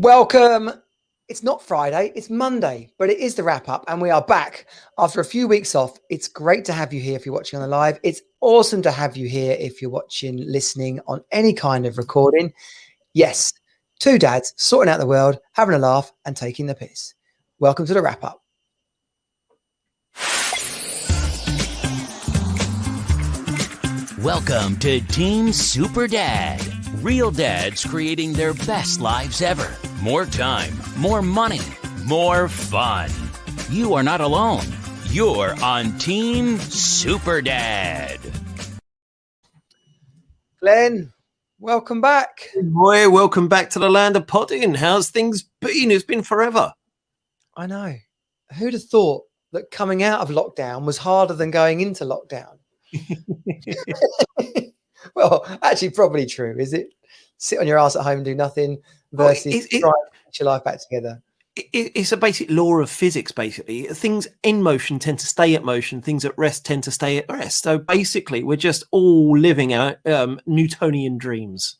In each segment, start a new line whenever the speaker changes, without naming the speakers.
Welcome. It's not Friday, it's Monday, but it is the wrap up, and we are back after a few weeks off. It's great to have you here if you're watching on the live. It's awesome to have you here if you're watching, listening on any kind of recording. Yes, two dads sorting out the world, having a laugh, and taking the piss. Welcome to the wrap up.
Welcome to Team Super Dad. Real dads creating their best lives ever. More time, more money, more fun. You are not alone. You're on Team Super Dad.
Glen, welcome back.
Boy, welcome back to the land of podding. How's things been? It's been forever.
I know. Who'd have thought that coming out of lockdown was harder than going into lockdown? Well, actually, probably true. Is it? Sit on your ass at home and do nothing versus try and get your life back together.
It's a basic law of physics, basically. Things in motion tend to stay at motion. Things at rest tend to stay at rest. So basically, we're just all living our Newtonian dreams.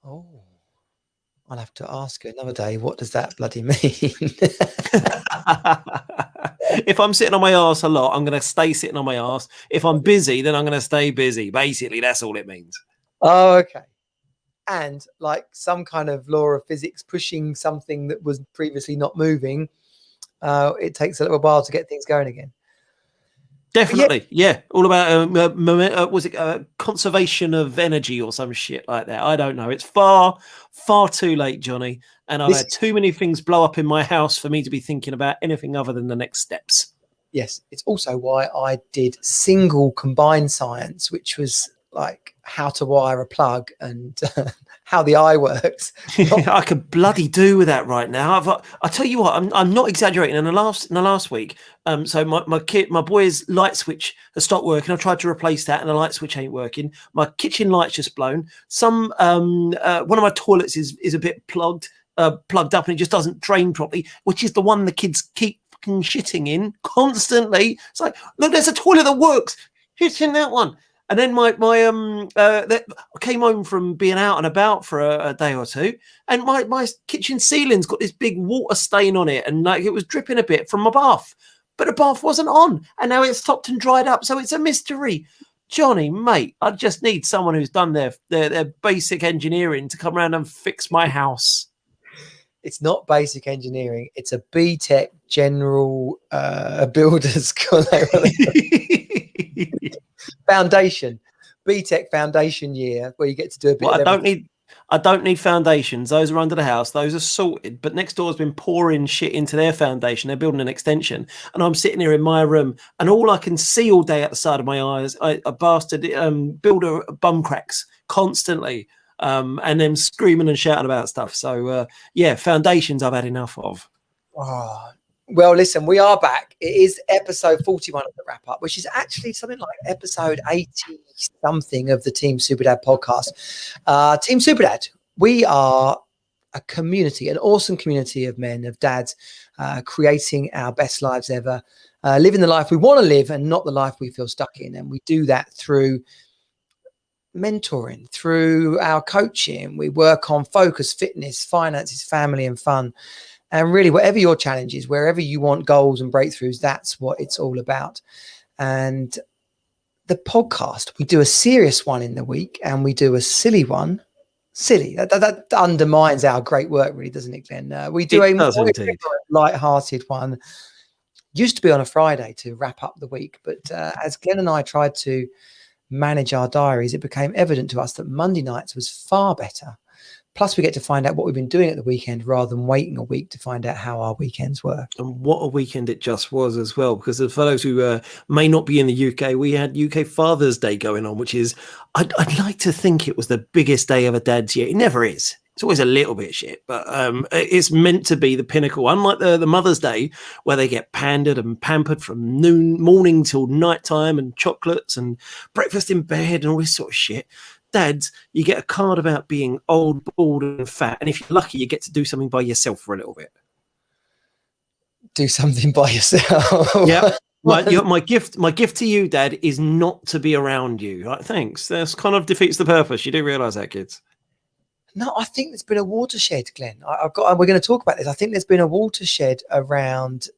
Oh, I'll have to ask you another day. What does that bloody mean?
If I'm sitting on my ass a lot, I'm going to stay sitting on my ass. If I'm busy, then I'm going to stay busy. Basically, that's all it means.
Oh, okay. And like some kind of law of physics pushing something that was previously not moving, it takes a little while to get things going again.
Definitely, yeah. All about conservation of energy or some shit like that. I don't know. It's far too late, Johnny. And I've had too many things blow up in my house for me to be thinking about anything other than the next steps.
Yes, it's also why I did single combined science, which was like how to wire a plug and how the eye works.
I could bloody do with that right now. I tell you what, I'm not exaggerating. In the last week, so my boy's light switch has stopped working. I tried to replace that, and the light switch ain't working. My kitchen light's just blown. One of my toilets is a bit plugged up, and it just doesn't drain properly, which is the one the kids keep fucking shitting in constantly. It's like, look, there's a toilet that works. Shit in that one. And then I came home from being out and about for a day or two, and my kitchen ceiling's got this big water stain on it, and like it was dripping a bit from my bath, but the bath wasn't on, and now it's stopped and dried up, so it's a mystery. Johnny, mate, I just need someone who's done their basic engineering to come around and fix my house.
It's not basic engineering; it's a BTEC general builder's foundation, BTEC foundation year, where you get to do a bit.
Well, I don't need foundations. Those are under the house. Those are sorted. But next door's been pouring shit into their foundation. They're building an extension, and I'm sitting here in my room, and all I can see all day at the side of my eyes, a bastard builder bum cracks constantly, and them screaming and shouting about stuff. So yeah, foundations I've had enough of.
Oh. Well, listen, we are back. It is episode 41 of the wrap up, which is actually something like episode 80 something of the Team Super Dad podcast. Team Super Dad, we are a community, an awesome community of men, of dads, creating our best lives ever, living the life we want to live and not the life we feel stuck in. And we do that through mentoring, through our coaching. We work on focus, fitness, finances, family, and fun. And really, whatever your challenge is, wherever you want goals and breakthroughs, that's what it's all about. And the podcast, we do a serious one in the week and we do a silly one. Silly. That undermines our great work, really, doesn't it, Glenn? We do a more light-hearted one. Used to be on a Friday to wrap up the week. But as Glenn and I tried to manage our diaries, it became evident to us that Monday nights was far better. Plus, we get to find out what we've been doing at the weekend rather than waiting a week to find out how our weekends were.
And what a weekend it just was as well, because for those who may not be in the UK, we had UK Father's Day going on, which is, I'd like to think it was the biggest day of a dad's year. It never is. It's always a little bit shit, but it's meant to be the pinnacle. Unlike the Mother's Day, where they get pandered and pampered from morning till nighttime, and chocolates and breakfast in bed and all this sort of shit. Dads, you get a card about being old, bald, and fat, and if you're lucky, you get to do something by yourself for a little bit.
Do something by yourself.
Yeah. My gift to you, Dad, is not to be around you. Like, thanks. This kind of defeats the purpose. You do realise that, kids.
No, I think there's been a watershed, Glenn. We're going to talk about this. I think there's been a watershed around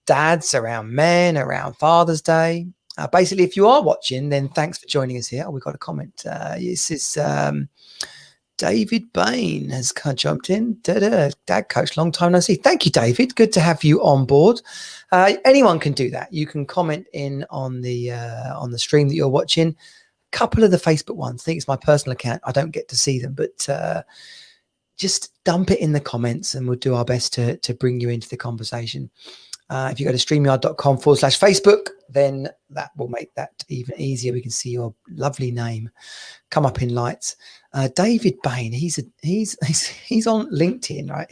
dads, around men, around Father's Day. Basically, if you are watching, then thanks for joining us here. Oh, we've got a comment. This is David Bain has kind of jumped in. Dad coach, long time no see. Thank you, David. Good to have you on board. Anyone can do that. You can comment in on the stream that you're watching. Couple of the Facebook ones. I think it's my personal account. I don't get to see them, but just dump it in the comments and we'll do our best to bring you into the conversation. If you go to streamyard.com/Facebook, then that will make that even easier. We can see your lovely name come up in lights. David Bain, he's on LinkedIn, right?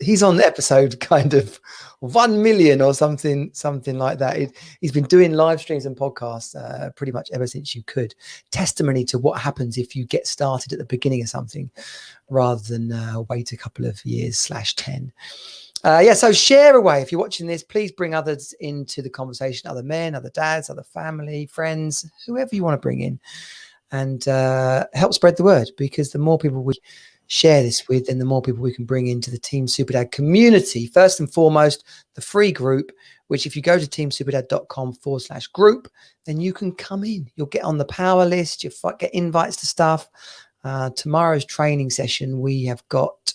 He's on episode kind of 1 million or something like that. He's been doing live streams and podcasts pretty much ever since you could. Testimony to what happens if you get started at the beginning of something rather than wait a couple of years /10. So share away. If you're watching this, please bring others into the conversation, other men, other dads, other family, friends, whoever you want to bring in, and help spread the word, because the more people we share this with, then the more people we can bring into the Team Superdad community. First and foremost, the free group, which if you go to teamsuperdad.com/group, then you can come in. You'll get on the power list. You'll get invites to stuff. Tomorrow's training session, we have got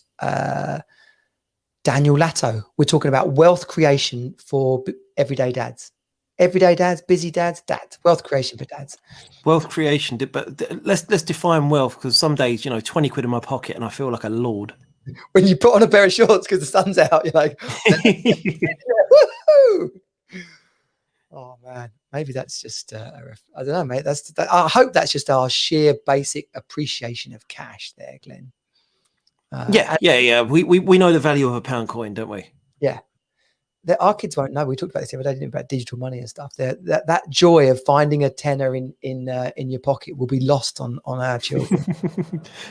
Daniel Latto. We're talking about wealth creation for everyday dads. Everyday dads, busy dads, wealth creation for dads.
Wealth creation, but let's define wealth, because some days, 20 quid in my pocket and I feel like a lord.
When you put on a pair of shorts because the sun's out, you're like, woohoo! Oh man, maybe that's just I don't know, mate. I hope that's just our sheer basic appreciation of cash there, Glenn.
Yeah. We know the value of a pound coin, don't we?
Yeah. Our kids won't know. We talked about this the other day, didn't we, about digital money and stuff. That joy of finding a tenner in your pocket will be lost on our children.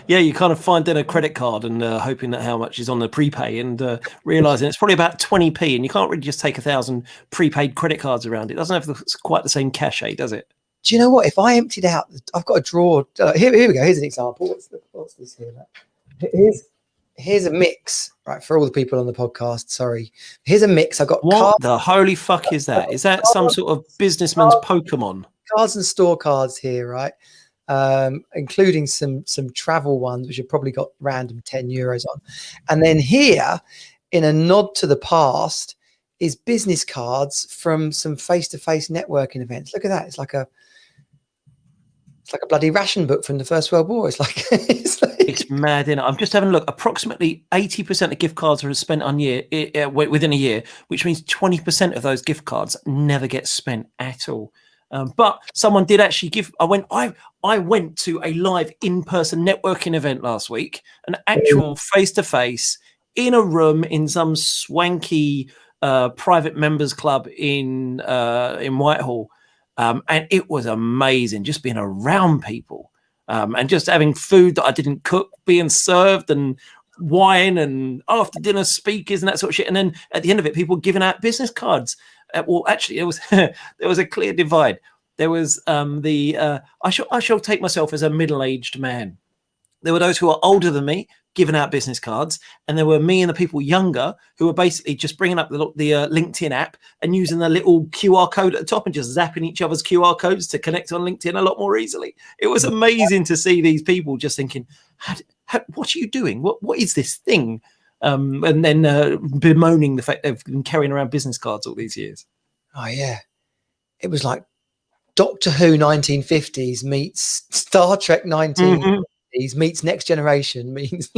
Yeah, you kind of find then a credit card and hoping that how much is on the prepay, and realizing it's probably about 20p, and you can't really just take 1,000 prepaid credit cards around. It doesn't have quite the same cachet, does it?
Do you know what? If I emptied out, I've got a drawer. Here we go. Here's an example. What's this here? Here's a mix, right, for all the people on the podcast. Sorry. Here's a mix. I've got
the holy fuck is that? Is that some sort of businessman's Pokemon?
Cards and store cards here, right? Including some travel ones, which have probably got random 10 euros on. And then here, in a nod to the past, is business cards from some face-to-face networking events. Look at that. It's like a bloody ration book from the First World War. It's mad, isn't it? I'm just having a look. Approximately 80% of gift cards are spent within a year, which means 20% of those gift cards never get spent at all. But someone did actually give. I went to a live in-person networking event last week, an actual face-to-face in a room in some swanky private members club in Whitehall. And it was amazing just being around people and just having food that I didn't cook being served, and wine and after dinner speakers and that sort of shit. And then at the end of it, people giving out business cards. Well, actually, it was there was a clear divide. There was I shall take myself as a middle-aged man. There were those who are older than me giving out business cards, and there were me and the people younger who were basically just bringing up the LinkedIn app and using the little QR code at the top and just zapping each other's QR codes to connect on LinkedIn a lot more easily. It was amazing to see these people just thinking, what are you doing? What is this thing? And then bemoaning the fact they've been carrying around business cards all these years. Oh, yeah. It was like Doctor Who 1950s meets Star Trek 1950s meets Next Generation meets...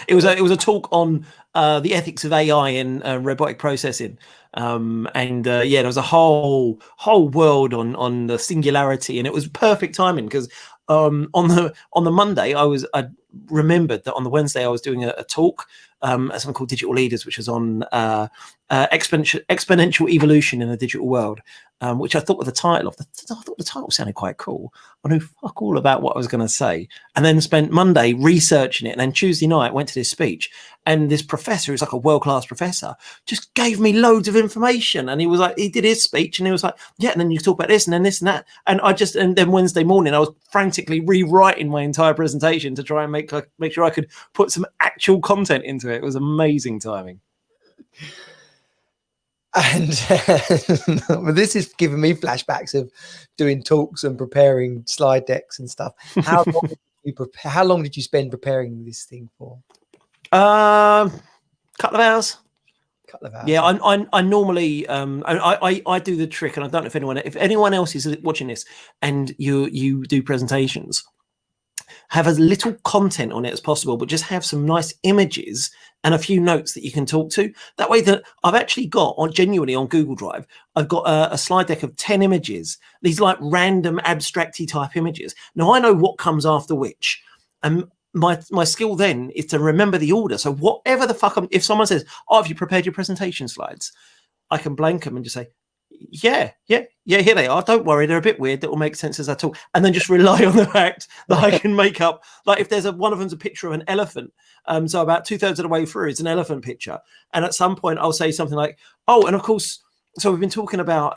It was a talk on the ethics of AI and robotic processing, there was a whole world on the singularity, and it was perfect timing because on the Monday I remembered that on the Wednesday I was doing a talk at something called Digital Leaders, which was on exponential evolution in the digital world, which I thought was the title of I thought the title sounded quite cool. I knew fuck all about what I was going to say, and then spent Monday researching it, and then Tuesday night went to this speech, and this professor, who's like a world-class professor, just gave me loads of information, and he was like, he did his speech, and he was like, yeah, and then you talk about this and then this and that, and then Wednesday morning I was frantically rewriting my entire presentation to try and make sure I could put some actual content into it. It was amazing timing.
And well, this is giving me flashbacks of doing talks and preparing slide decks and stuff. How long did you spend preparing this thing for?
Couple of hours. Yeah, I normally I do the trick, and I don't know if anyone else is watching this and you do presentations, have as little content on it as possible, but just have some nice images and a few notes that you can talk to. That way, that I've actually got genuinely on Google Drive, I've got a slide deck of 10 images, these like random abstracty type images. Now I know what comes after which, and my skill then is to remember the order. So whatever the fuck, if someone says, "Oh, have you prepared your presentation slides?" I can blank them and just say, yeah, here they are. Don't worry, they're a bit weird. That will make sense as I talk, and then just rely on the fact that I can make up. Like if there's one of them's a picture of an elephant, so about 2/3 of the way through, it's an elephant picture, and at some point I'll say something like, "Oh, and of course, so we've been talking about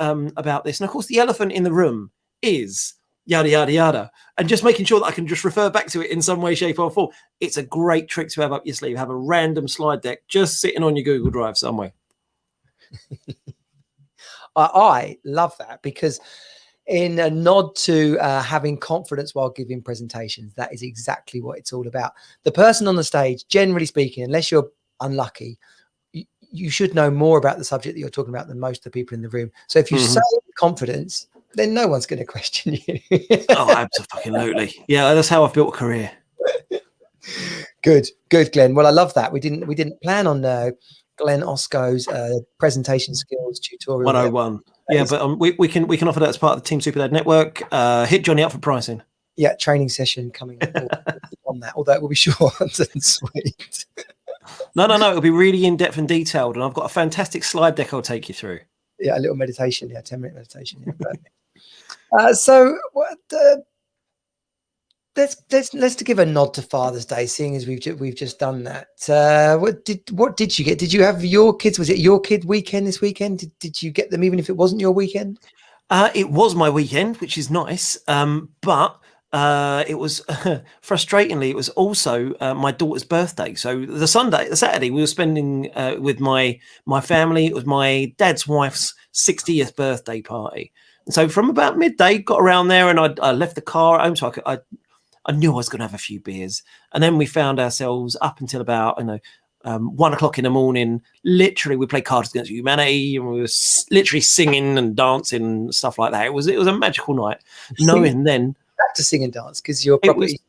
this, and of course the elephant in the room is yada yada yada," and just making sure that I can just refer back to it in some way, shape, or form. It's a great trick to have up your sleeve. Have a random slide deck just sitting on your Google Drive somewhere.
I love that, because in a nod to having confidence while giving presentations, that is exactly what it's all about. The person on the stage, generally speaking, unless you're unlucky, you should know more about the subject that you're talking about than most of the people in the room. So if you say with confidence, then no one's going to question you.
Oh, absolutely. Yeah, that's how I've built a career.
Good, Glenn. Well, I love that. We didn't plan on Glen Ocsko's presentation skills tutorial
101. Yeah, but we can offer that as part of the Team Super Dad network. Hit Jonnie up for pricing.
Yeah, training session coming on that, although it will be short and sweet.
No, it'll be really in-depth and detailed, and I've got a fantastic slide deck I'll take you through.
Yeah, a little meditation, 10-minute meditation. Yeah, so what? Let's give a nod to Father's Day, seeing as we've just done that. What did you get? Did you have your kids? Was it your kid weekend this weekend? Did you get them even if it wasn't your weekend?
It was my weekend, which is nice. But it was frustratingly, it was also my daughter's birthday. So the Saturday, we were spending with my family. It was my dad's wife's 60th birthday party. And so from about midday, got around there, and I left the car at home, so I knew I was going to have a few beers. And then we found ourselves up until about 1 o'clock in the morning. Literally, we played Cards Against Humanity, and we were literally singing and dancing and stuff like that. It was a magical night. Knowing then
back to sing and dance, because you're probably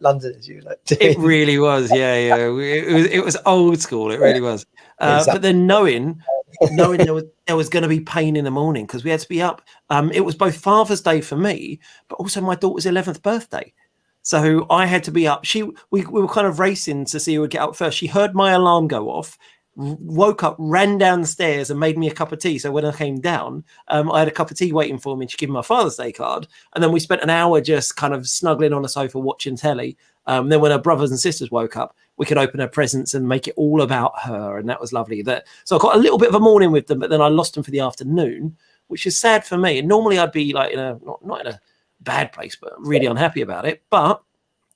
London, as you like.
It really was, yeah. It was old school. It really was. But then knowing there was going to be pain in the morning because we had to be up. It was both Father's Day for me, but also my daughter's 11th birthday. So I had to be up. We were kind of racing to see who would get up first. She heard my alarm go off, woke up, ran downstairs and made me a cup of tea. So when I came down, I had a cup of tea waiting for me to give me my Father's Day card. And then we spent an hour just kind of snuggling on the sofa watching telly. Then when her brothers and sisters woke up, we could open her presents and make it all about her. And that was lovely. So I got a little bit of a morning with them, but then I lost them for the afternoon, which is sad for me. And normally I'd be like not in a bad place, but really unhappy about it. But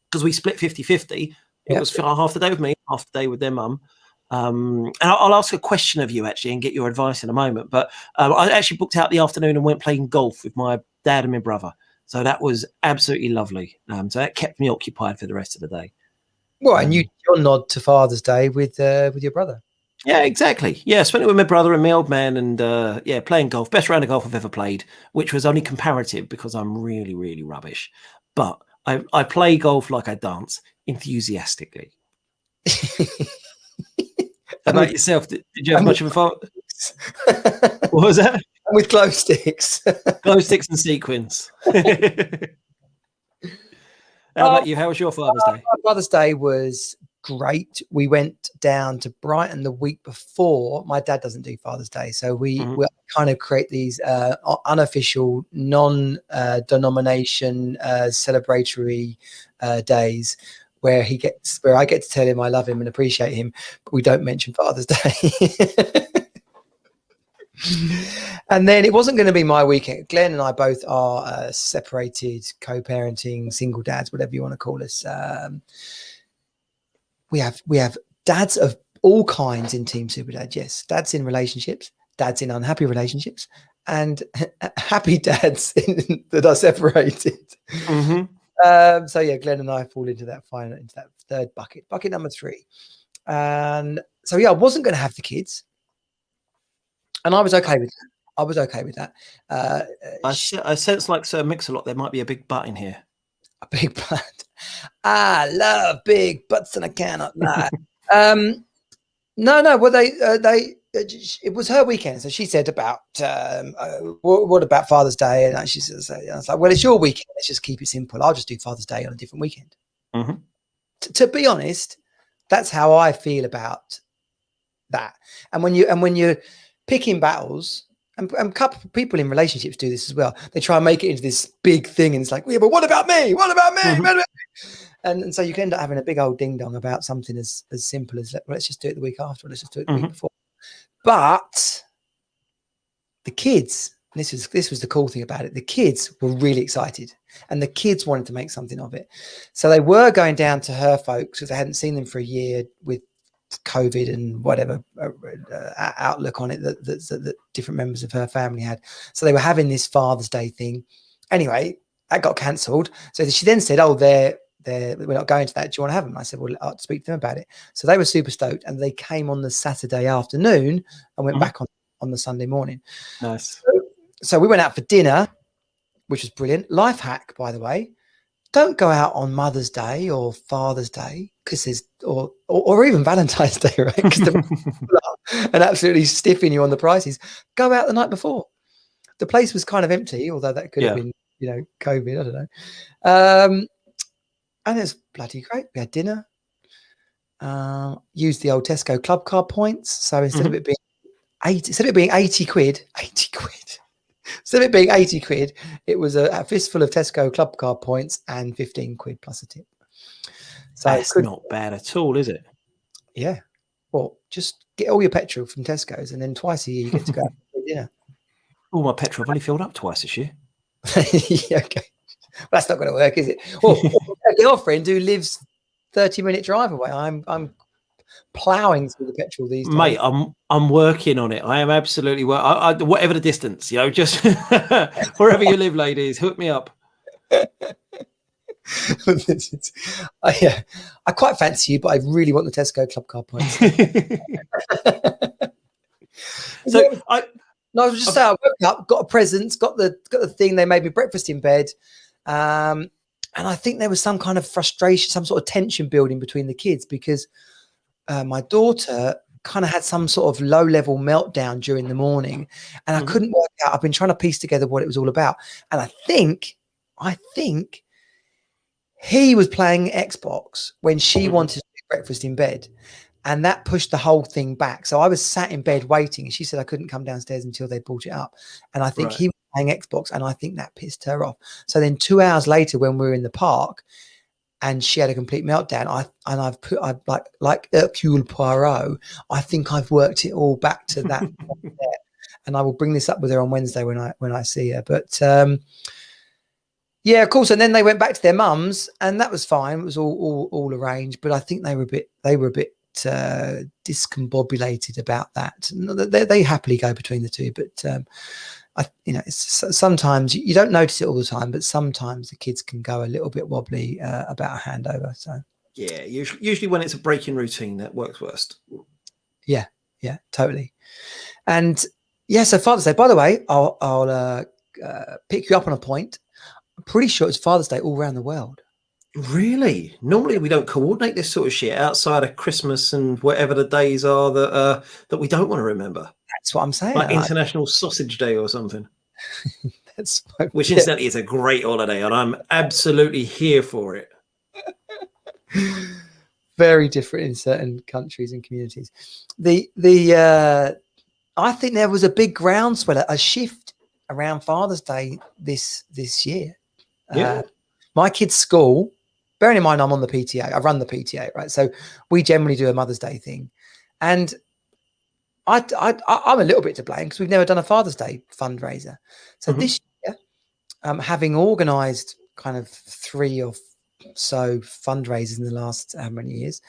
because we split 50-50, it was half the day with me, half the day with their mum. And I'll ask a question of you actually and get your advice in a moment. But I actually booked out the afternoon and went playing golf with my dad and my brother. So that was absolutely lovely. So that kept me occupied for the rest of the day.
Well, and your nod to Father's Day with your brother.
Yeah, exactly. Yeah, spent it with my brother and my old man, and playing golf. Best round of golf I've ever played, which was only comparative because I'm really, really rubbish. But I play golf like I dance, enthusiastically. How about yourself? Did you have much of a fun? What was that?
With glow sticks.
Glow sticks and sequins. How about you? How was your Father's Day?
Father's Day was great. We went down to Brighton the week before. My dad doesn't do Father's Day, so we kind of create these unofficial, non-denomination celebratory days where I get to tell him I love him and appreciate him, but we don't mention Father's Day. And then it wasn't going to be my weekend. Glen and I both are separated, co-parenting, single dads, whatever you want to call us. We have dads of all kinds in Team Super Dad. Yes, dads in relationships, dads in unhappy relationships, and happy dads that are separated. So yeah, Glen and I fall into that third bucket number 3. And so yeah, I wasn't going to have the kids. And I was okay with that.
I sense like Sir Mix-a-Lot, there might be a big butt in here.
A big butt. I love big butts and I cannot lie. No. Well, it was her weekend. So she said about, what about Father's Day? And she says, I was like, well, it's your weekend. Let's just keep it simple. I'll just do Father's Day on a different weekend. To be honest, that's how I feel about that. And when you're picking battles, and a couple of people in relationships do this as well. They try and make it into this big thing, and it's like, yeah, but what about me? What about me? And so you can end up having a big old ding dong about something as simple as, well, let's just do it the week after, or let's just do it the week before. But the kids, this was the cool thing about it. The kids were really excited, and the kids wanted to make something of it. So they were going down to her folks because they hadn't seen them for a year with COVID and whatever outlook on it that different members of her family had. So they were having this Father's Day thing. Anyway, that got cancelled. So she then said, "Oh, we're not going to that. Do you want to have them?" I said, "Well, I'll speak to them about it." So they were super stoked, and they came on the Saturday afternoon and went back on the Sunday morning.
Nice.
So we went out for dinner, which was brilliant. Life hack, by the way. Don't go out on Mother's Day or Father's Day or even Valentine's Day, right? Because and absolutely stiffing you on the prices. Go out the night before. The place was kind of empty, although that could have been, COVID. I don't know. And it's bloody great. We had dinner. Used the old Tesco club card points. So instead of it being 80 quid. Instead of it being 80 quid, it was a fistful of Tesco club card points and 15 quid plus a tip. So
that's not bad at all, is it?
Yeah. Well, just get all your petrol from Tesco's, and then twice a year you get to go out for dinner.
All my petrol, I've only filled up twice this year.
Yeah, okay. Well, that's not going to work, is it? Well, a girlfriend who lives 30-minute drive away. I'm plowing through the petrol these days.
Mate, I'm working on it. I am absolutely whatever the distance, just wherever you live, ladies, hook me up.
I quite fancy you, but I really want the Tesco club card points. I was just saying, I woke up, got a present, got the thing. They made me breakfast in bed, and I think there was some kind of frustration, some sort of tension building between the kids because my daughter kind of had some sort of low-level meltdown during the morning, and I couldn't work out. I've been trying to piece together what it was all about, and I think he was playing Xbox when she wanted to do breakfast in bed, and that pushed the whole thing back. So I was sat in bed waiting, and she said I couldn't come downstairs until they brought it up, and I think he was playing Xbox, and I think that pissed her off. So then 2 hours later, when we were in the park, and she had a complete meltdown. I've like Hercule Poirot. I think I've worked it all back to that, and I will bring this up with her on Wednesday when I see her. But yeah, of course. And then they went back to their mums, and that was fine. It was all arranged. But I think they were a bit discombobulated about that. They happily go between the two, but it's sometimes you don't notice it all the time, but sometimes the kids can go a little bit wobbly about a handover. So
yeah, usually when it's a break-in routine, that works worst.
Yeah, totally. And yeah, so Father's Day. By the way, I'll pick you up on a point. I'm pretty sure it's Father's Day all around the world.
Really? Normally we don't coordinate this sort of shit outside of Christmas and whatever the days are that we don't want to remember.
That's what I'm saying.
Like International Sausage Day or something.
Which
incidentally is a great holiday, and I'm absolutely here for it.
Very different in certain countries and communities. I think there was a big groundswell, a shift around Father's Day this year.
Yeah.
My kids' school, bearing in mind I'm on the PTA, I run the PTA, right? So we generally do a Mother's Day thing, and I'm a little bit to blame because we've never done a Father's Day fundraiser. So this year, having organised kind of 3 or so fundraisers in the last how many years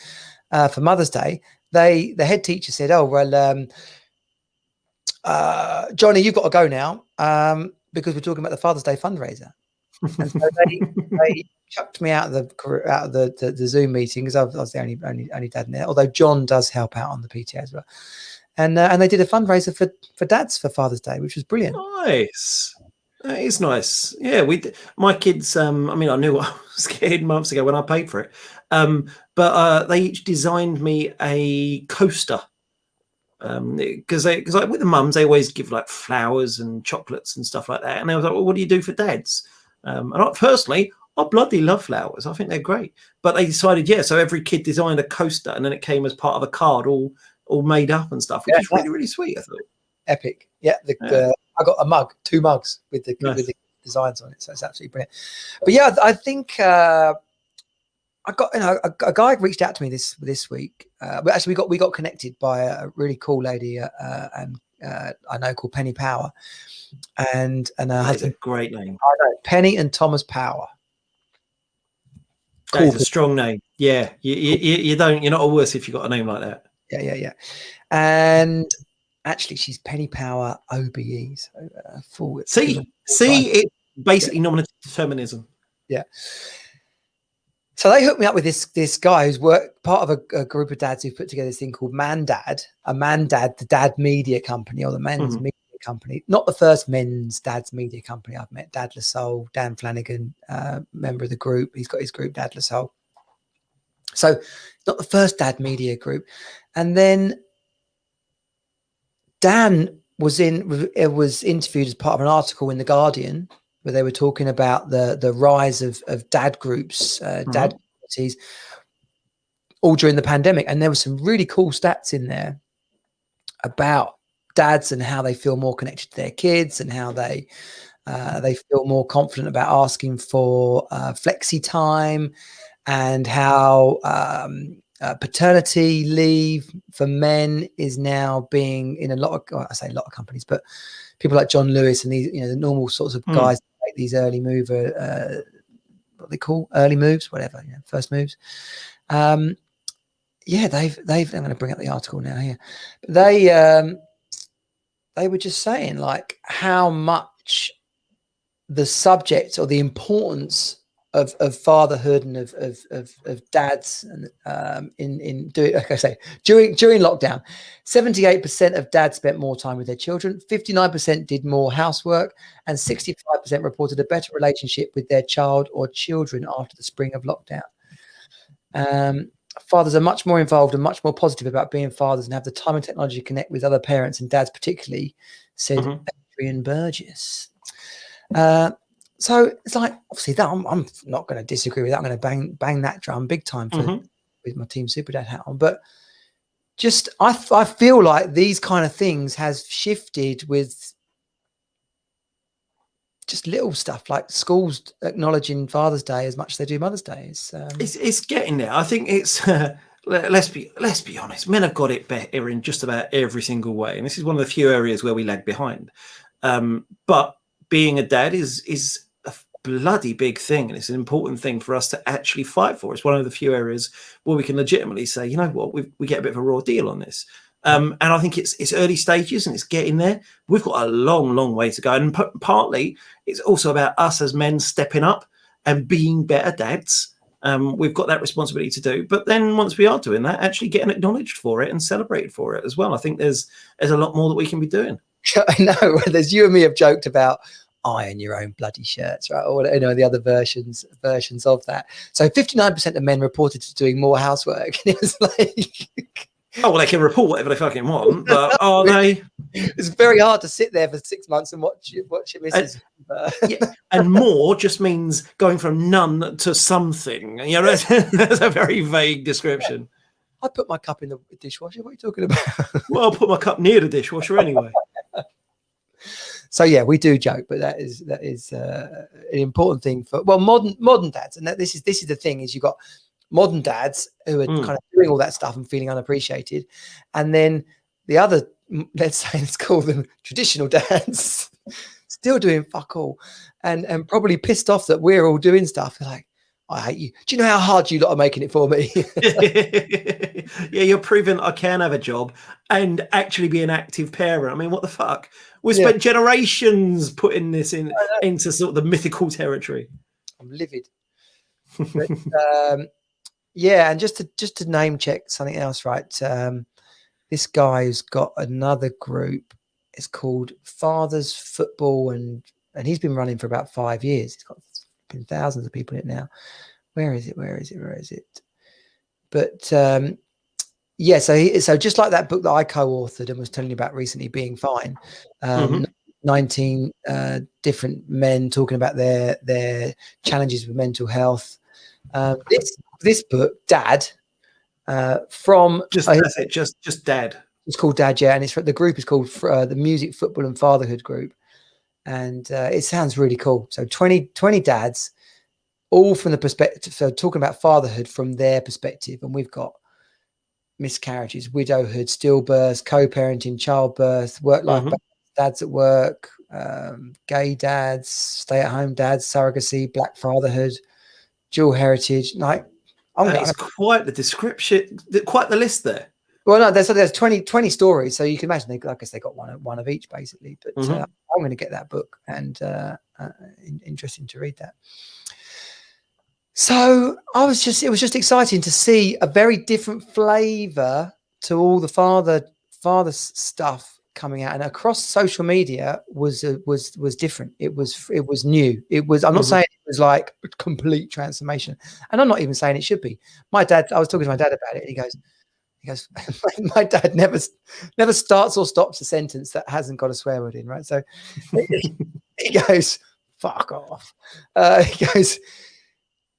for Mother's Day, the head teacher said, "Oh well, Jonnie, you've got to go now because we're talking about the Father's Day fundraiser." And so they chucked me out of the Zoom meeting because I was the only dad in there. Although John does help out on the PTA as well, and they did a fundraiser for dads for Father's Day, which was brilliant.
Nice. That is nice. Yeah, my kids. I mean, I knew what I was getting months ago when I paid for it. But they each designed me a coaster. Because like with the mums, they always give like flowers and chocolates and stuff like that. And I was like, well, what do you do for dads? And personally, I bloody love flowers. I think they're great. But they decided, so every kid designed a coaster, and then it came as part of a card, all made up and stuff, which is really, really sweet. I thought.
Epic. Yeah. I got a mug, 2 mugs with the designs on it, so it's absolutely brilliant. But yeah, I think I got a guy reached out to me this week. But actually, we got connected by a really cool lady, and I know called Penny Power, and
that's a great name.
I know, Penny and Thomas Power.
That is a strong name. Yeah, you're not a wuss if you've got a name like that.
Yeah. And actually, she's Penny Power OBE. So forward.
See, it's basically nominative determinism.
Yeah. So they hooked me up with this guy who's part of a group of dads who put together this thing called Mandad, the dad media company, or the men's media company. Not the first men's dads media company I've met. Dad LaSalle, Dan Flanagan, member of the group. He's got his group, Dad LaSalle. So not the first dad media group. And then Dan was interviewed as part of an article in The Guardian where they were talking about the rise of dad groups, dad communities, all during the pandemic. And there were some really cool stats in there about dads and how they feel more connected to their kids and how they feel more confident about asking for flexi time, and how paternity leave for men is now being in a lot of companies, but people like John Lewis and these, the normal sorts of guys that make these early mover, what they call early moves, whatever, first moves. I'm going to bring up the article now here. They were just saying like how much the subject or the importance of fatherhood and of dads and in doing, like I say, during lockdown, 78% of dads spent more time with their children, 59% did more housework, and 65% reported a better relationship with their child or children after the spring of lockdown. Fathers are much more involved and much more positive about being fathers and have the time and technology to connect with other parents and dads particularly, said Adrian Burgess. So it's like, obviously, that I'm not going to disagree with that. I'm going to bang that drum big time with my Team Super Dad hat on. But just I feel like these kind of things has shifted with just little stuff like schools acknowledging Father's Day as much as they do Mother's Day.
It's getting there. I think it's let's be honest. Men have got it better in just about every single way, and this is one of the few areas where we lag behind. But being a dad is a bloody big thing, and it's an important thing for us to actually fight for. It's one of the few areas where we can legitimately say, you know what, we get a bit of a raw deal on this. And I think it's early stages and it's getting there. We've got a long way to go. And partly it's also about us as men stepping up and being better dads. We've got that responsibility to do. But then once we are doing that, actually getting acknowledged for it and celebrated for it as well. I think there's a lot more that we can be doing.
I know. There's you and me have joked about iron your own bloody shirts, right? Or the other versions of that. So 59% of men reported to doing more housework. And it was like
Oh, well, they can report whatever they fucking want, but are they?
It's very hard to sit there for 6 months and watch your missus.
Yeah, and more just means going from none to something. You know, that's a very vague description.
I put my cup in the dishwasher. What are you talking about?
Well, I'll put my cup near the dishwasher anyway.
So yeah, we do joke, but that is an important thing for modern dads. And this is the thing is you've got modern dads who are kind of doing all that stuff and feeling unappreciated, and then the other, let's say, let's call them traditional dads, still doing fuck all, and probably pissed off that we're all doing stuff. They're like, I hate you. Do you know how hard you lot are making it for me?
Yeah, you're proving I can have a job and actually be an active parent. I mean, what the fuck? We spent generations putting this into sort of the mythical territory.
I'm livid. But, yeah, and just to name check something else, right? This guy's got another group. It's called Fathers Football, and he's been running for about 5 years. He's got been thousands of people in it now. Where is it? But yeah, so just like that book that I co-authored and was telling you about recently, Being Fine, 19 different men talking about their challenges with mental health. This book, Dad, from
just Dad.
It's called Dad, yeah, and the group is called the Music, Football, and Fatherhood Group, and it sounds really cool. So 20 dads, all from the perspective, so talking about fatherhood from their perspective, and we've got miscarriages, widowhood, stillbirths, co-parenting, childbirth, work-life balance, dads at work, gay dads, stay-at-home dads, surrogacy, black fatherhood, dual heritage. Like,
it's quite the description, quite the list there.
Well, no, there's 20 stories, so you can imagine I guess they got one of each basically. But I'm going to get that book, and interesting to read that. So it was just exciting to see a very different flavour to all the father stuff coming out, and across social media was different. It was new. It was. I'm not saying it was like a complete transformation, and I'm not even saying it should be. I was talking to my dad about it, and he goes, my dad never starts or stops a sentence that hasn't got a swear word in, right? So he goes, fuck off. He goes,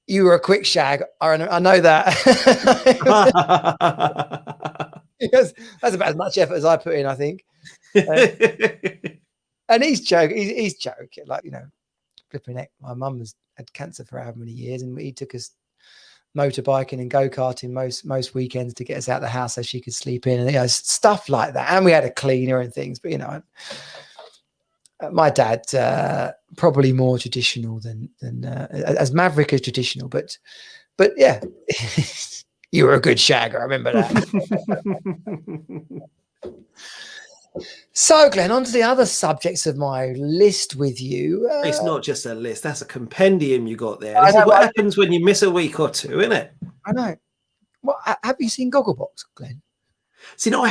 you were a quick shag. I know that. He goes, that's about as much effort as I put in, I think. And he's joking. He's joking. Like, flipping heck. My mum had cancer for however many years, and he took us motorbiking and go-karting most weekends to get us out of the house so she could sleep in, and stuff like that. And we had a cleaner and things, but my dad probably more traditional than as maverick as traditional, but yeah. You were a good shagger, I remember that. So, Glenn, on to the other subjects of my list with you.
It's not just a list, that's a compendium you got there. This is what happens when you miss a week or two, isn't it?
I know. Well, have you seen Gogglebox, Glenn?
See, no,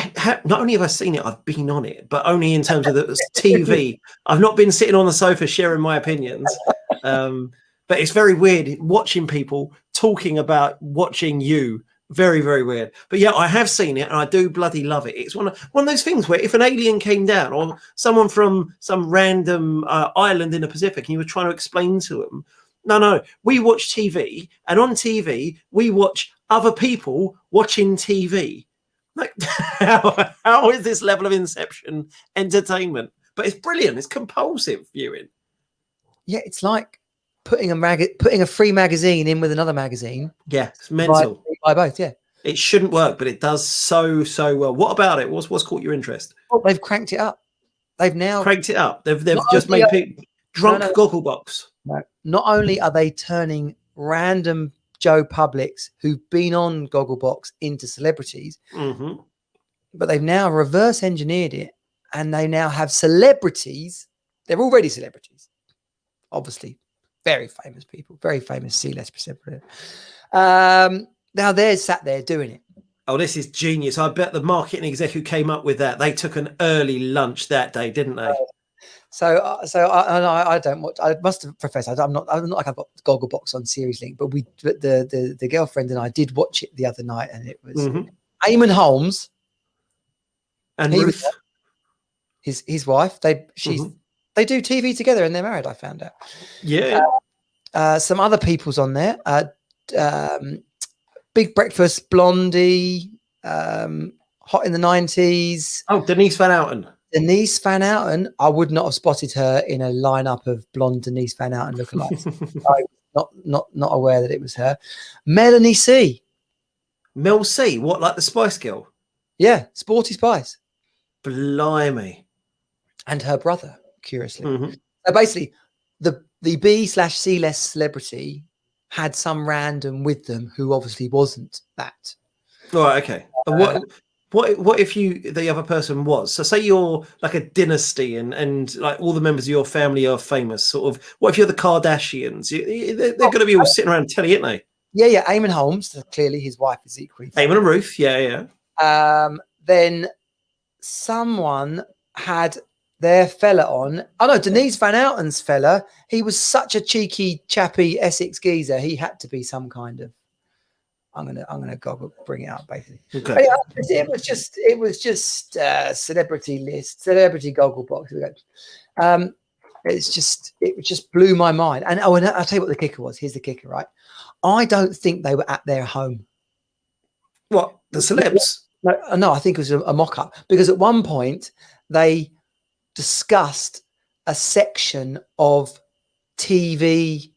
not only have I seen it, I've been on it, but only in terms of the TV. I've not been sitting on the sofa sharing my opinions. But it's very weird watching people talking about watching you. Very, very weird. But yeah, I have seen it, and I do bloody love it. It's one of those things where if an alien came down, or someone from some random island in the Pacific, and you were trying to explain to them, no, we watch TV, and on TV we watch other people watching TV. Like, how is this level of Inception entertainment? But it's brilliant. It's compulsive viewing.
Yeah, it's like putting a free magazine in with another magazine.
Yeah, it's mental.
By both, yeah.
It shouldn't work, but it does so well. What about it? What's caught your interest?
Oh, they've cranked it up. They've now
cranked it up. They've just made people drunk Gogglebox.
No, not only are they turning random Joe Publics who've been on Gogglebox into celebrities, but they've now reverse engineered it, and they now have celebrities. They're already celebrities, obviously, very famous people, very famous C-list celebrities. Now they're sat there doing it.
Oh, this is genius. I bet the marketing exec who came up with that, they took an early lunch that day, didn't they?
So I don't watch. I must have professed. I'm not like I've got Gogglebox on Series Link, but the girlfriend and I did watch it the other night, and it was Eamon Holmes.
And
He
Ruth,
his wife. They do TV together and they're married. I found out.
yeah.
Some other people's on there. Big Breakfast, Blondie, Hot in the 90s.
Oh, Denise Van Outen.
Denise Van Outen. I would not have spotted her in a lineup of blonde Denise Van Outen lookalikes. I was not aware that it was her. Melanie C.
Mel C. What, like the Spice Girl?
Yeah, Sporty Spice.
Blimey.
And her brother, curiously. So basically, the B/C-list celebrity had some random with them who obviously wasn't that.
All right, okay. What if the other person was? So say you're like a dynasty and like all the members of your family are famous, sort of. What if you're the Kardashians? They're going to be all sitting around telly, aren't they?
Yeah. Eamon Holmes. So clearly, his wife is equally famous.
Eamon and Ruth. Yeah.
Then someone had their fella on. Oh no, Denise Van Outen's fella. He was such a cheeky, chappy Essex geezer. He had to be some kind of. I'm gonna bring it up basically.
Okay.
Yeah, it was just celebrity list, celebrity goggle box. It just blew my mind. And and I'll tell you what the kicker was. Here's the kicker, right? I don't think they were at their home.
What, the celebs?
No, I think it was a mock-up because at one point they discussed a section of TV,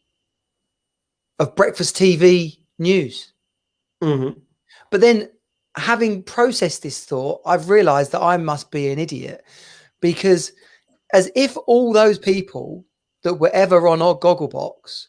of breakfast TV news. But then, having processed this thought, I've realized that I must be an idiot because as if all those people that were ever on our Gogglebox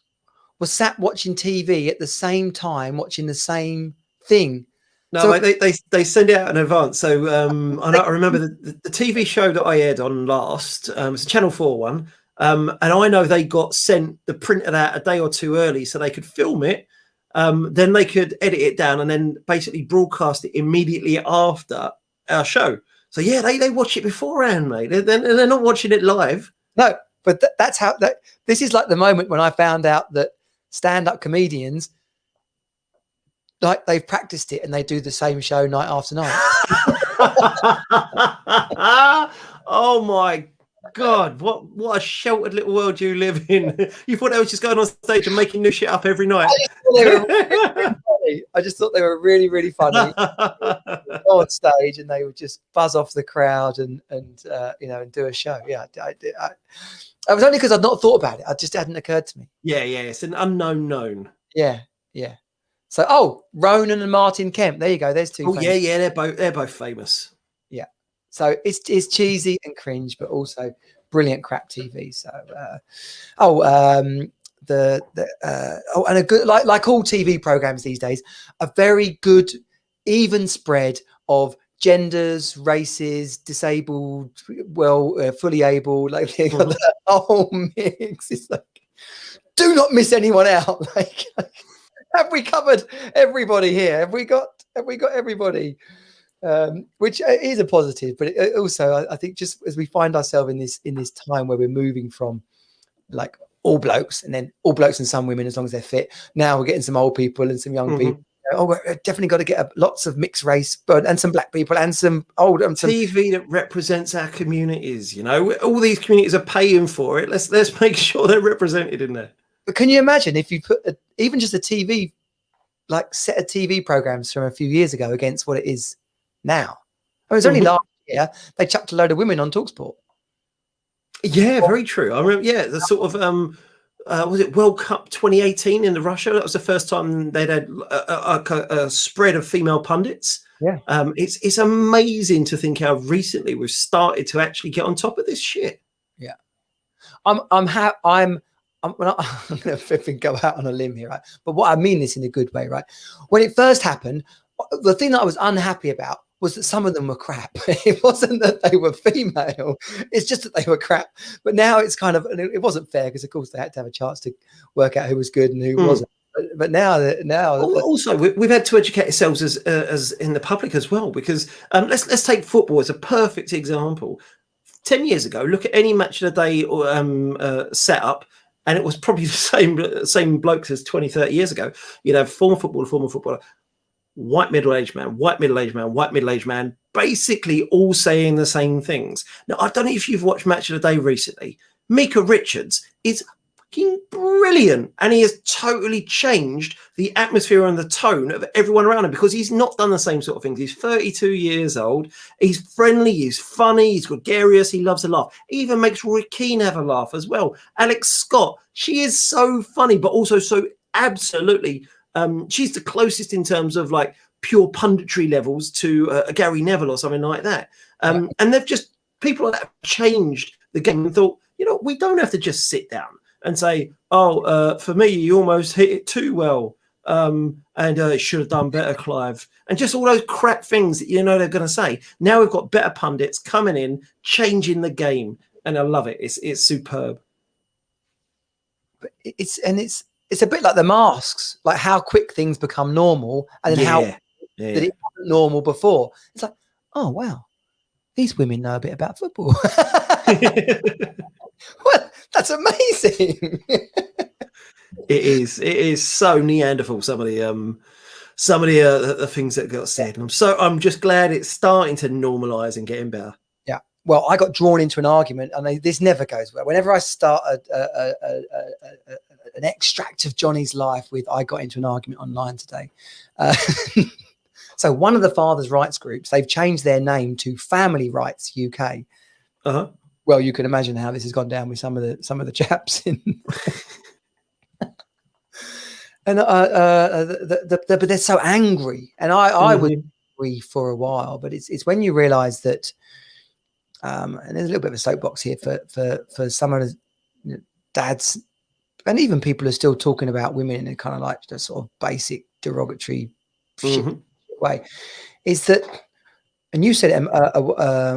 were sat watching TV at the same time, watching the same thing.
No,
So,
they send it out in advance. So I remember the TV show that I aired on last. It's a Channel 4 one. And I know they got sent the print of that a day or two early so they could film it. Then they could edit it down and then basically broadcast it immediately after our show. So yeah, they watch it beforehand, mate. They're not watching it live.
No, but that's how this is like the moment when I found out that stand-up comedians, like they've practiced it and they do the same show night after night.
Oh my God, what a sheltered little world you live in. You thought they were just going on stage and making new shit up every night.
I just thought they were really, really funny. Go on stage and they would just buzz off the crowd and do a show. Yeah, it was only because I'd not thought about it. It just hadn't occurred to me.
Yeah, it's an unknown known.
Yeah. So, Ronan and Martin Kemp. There you go. There's two.
Oh, yeah, they're both famous.
Yeah. So it's cheesy and cringe, but also brilliant crap TV. So, and a good like all TV programs these days, a very good even spread of genders, races, disabled, fully able, like they got the whole mix. It's like, do not miss anyone out. Like, have we covered everybody here? Have we got everybody? Which is a positive, but it also, I think, just as we find ourselves in this time where we're moving from like all blokes and then all blokes and some women, as long as they're fit. Now we're getting some old people and some young people. We're definitely got to get lots of mixed race, and some black people and some old and some
TV that represents our communities. You know, all these communities are paying for it. Let's make sure they're represented in there.
But can you imagine if you put even just a TV, like set of TV programs from a few years ago against what it is now? I mean, it was only last year they chucked a load of women on TalkSport.
Yeah, very true. I remember. Yeah, the sort of was it World Cup 2018 in Russia? That was the first time they'd had a spread of female pundits.
Yeah,
it's amazing to think how recently we've started to actually get on top of this shit.
Yeah, I'm going to go out on a limb here, right? But what I mean this in a good way, right? When it first happened, the thing that I was unhappy about was that some of them were crap. It wasn't that they were female. It's just that they were crap. But now it's kind of, it wasn't fair because, of course, they had to have a chance to work out who was good and who wasn't. But now
also we've had to educate ourselves as in the public as well, because let's take football as a perfect example. 10 years ago, look at any match of the day or setup, and it was probably the same blokes as 20, 30 years ago. You'd have former footballer, white middle-aged man, white middle-aged man, white middle-aged man, basically all saying the same things. Now, I don't know if you've watched Match of the Day recently. Mika Richards is fucking brilliant, and he has totally changed the atmosphere and the tone of everyone around him because he's not done the same sort of things. He's 32 years old. He's friendly. He's funny. He's gregarious. He loves to laugh. He even makes Roy Keane have a laugh as well. Alex Scott, she is so funny, but also so absolutely. She's the closest in terms of like pure punditry levels to a Gary Neville or something like that. And they've just, people like that have changed the game and thought, you know, we don't have to just sit down and say, for me, you almost hit it too well. And it should have done better, Clive. And just all those crap things that you know they're going to say. Now we've got better pundits coming in, changing the game. And I love it. It's superb.
But it's a bit like the masks, like how quick things become normal and then how that it wasn't normal before. It's like, oh, wow, these women know a bit about football. Well, that's amazing.
It is so Neanderthal, some of the things that got said. And I'm just glad it's starting to normalize and getting better.
Yeah. Well, I got drawn into an argument, and this never goes well. Whenever I start an extract of Johnny's life with, I got into an argument online today. So one of the fathers' rights groups, they've changed their name to Family Rights UK.
Uh-huh.
Well, you can imagine how this has gone down with some of the chaps in. And but they're so angry, and I was angry for a while. But it's when you realise that, and there's a little bit of a soapbox here for some of the dads, and even people are still talking about women in a kind of like the sort of basic derogatory way. Is that, and you said it